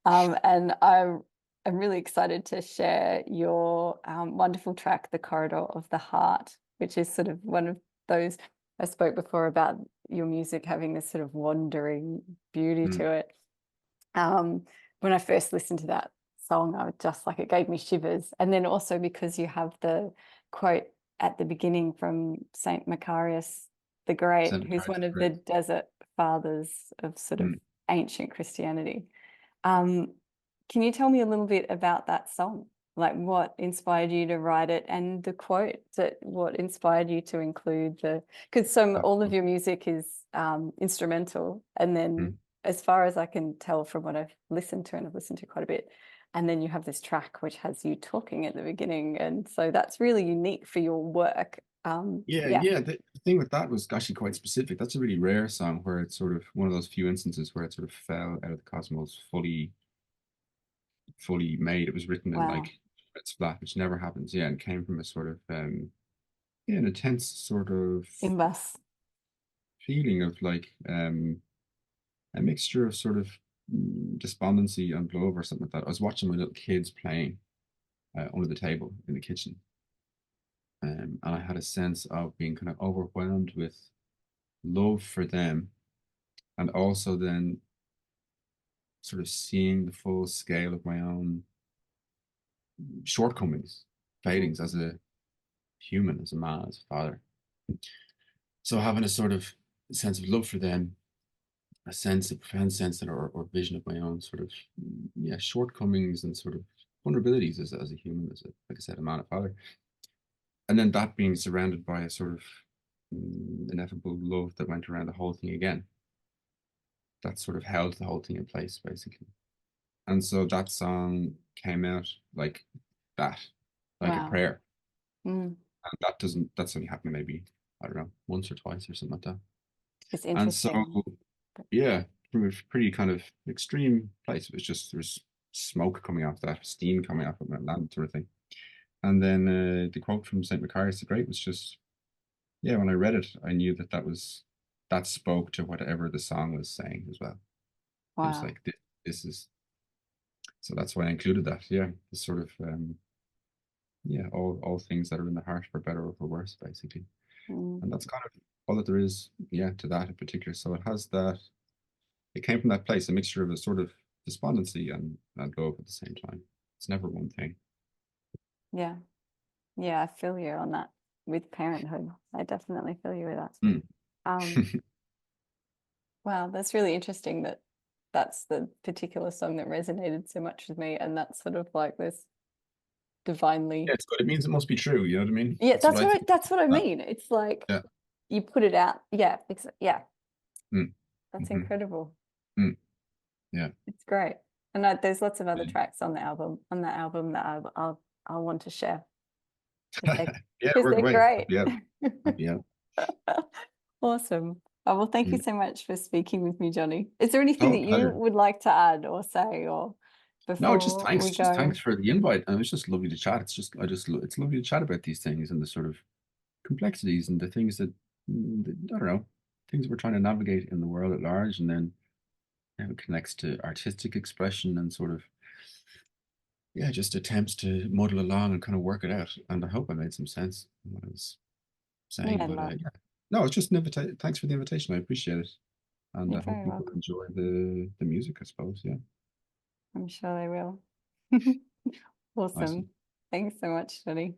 And I'm really excited to share your wonderful track, The Corridor of the Heart, which is sort of one of those. I spoke before about your music having this sort of wandering beauty Mm. to it. When I first listened to that song, I was just like, it gave me shivers. And then also because you have the quote at the beginning from Saint Macarius the Great, Santa who's Claus, one of the great. desert fathers of sort of Mm. ancient Christianity. Um, can you tell me a little bit about that song? Like what inspired you to write it, and the quote, that what inspired you to include because all of your music is instrumental, and then Mm. as far as I can tell from what I've listened to, and I've listened to quite a bit, and then you have this track which has you talking at the beginning, and so that's really unique for your work. Yeah, Yeah. yeah. The thing with that was actually quite specific. That's a really rare song where it's sort of one of those few instances where it sort of fell out of the cosmos fully made. It was written in Wow. like it's flat, which never happens. Yeah, and came from a sort of yeah, an intense sort of Imbas. feeling of like a mixture of sort of despondency and love or something like that. I was watching my little kids playing under the table in the kitchen, and I had a sense of being kind of overwhelmed with love for them, and also then sort of seeing the full scale of my own shortcomings, failings as a human, as a man, as a father. So having a sort of sense of love for them, a profound sense or vision of my own sort of yeah shortcomings and sort of vulnerabilities as a human, like I said, a man, a father, and then that being surrounded by a sort of ineffable love that went around the whole thing again. That sort of held the whole thing in place, basically. And so that song came out like that, like a prayer. And that's only happened maybe, I don't know, once or twice or something like that. It's interesting. And so, yeah, from a pretty kind of extreme place. It was just, there was smoke coming off that, steam coming off of that land sort of thing. And then the quote from St. Macarius the Great was just, yeah, when I read it, I knew that spoke to whatever the song was saying as well. Wow. It was like, this is, so that's why I included that. Yeah, this sort of, yeah, all things that are in the heart, for better or for worse, basically. And that's kind of all that there is, yeah, to that in particular. So it has that, it came from that place, a mixture of a sort of despondency and love at the same time. It's never one thing. Yeah. Yeah, I feel you on that with parenthood. I definitely feel you with that. Wow, that's really interesting that that's the particular song that resonated so much with me, and that's sort of like this divinely. Yeah, it's good. It means it must be true. You know what I mean? Yeah, that's what I mean. It's like, yeah, you put it out. Yeah, yeah. That's incredible. Yeah, it's great. And there's lots of other tracks on the album that I'll want to share. Yeah, they're great. Yeah. Awesome. Oh, well, thank you so much for speaking with me, Jonny. Is there anything that you would like to add or say, or before No, just thanks. we go? Just thanks for the invite. And it's just lovely to chat. It's lovely to chat about these things and the sort of complexities and the things that, I don't know, things we're trying to navigate in the world at large, and then it connects to artistic expression and sort of, yeah, just attempts to muddle along and kind of work it out. And I hope I made some sense in what I was saying. Yeah, but yeah, no, it's just an invitation. Thanks for the invitation. I appreciate it. And You're I hope people enjoy the music, I suppose. Yeah. I'm sure they will. Awesome. Thanks so much, Jonny.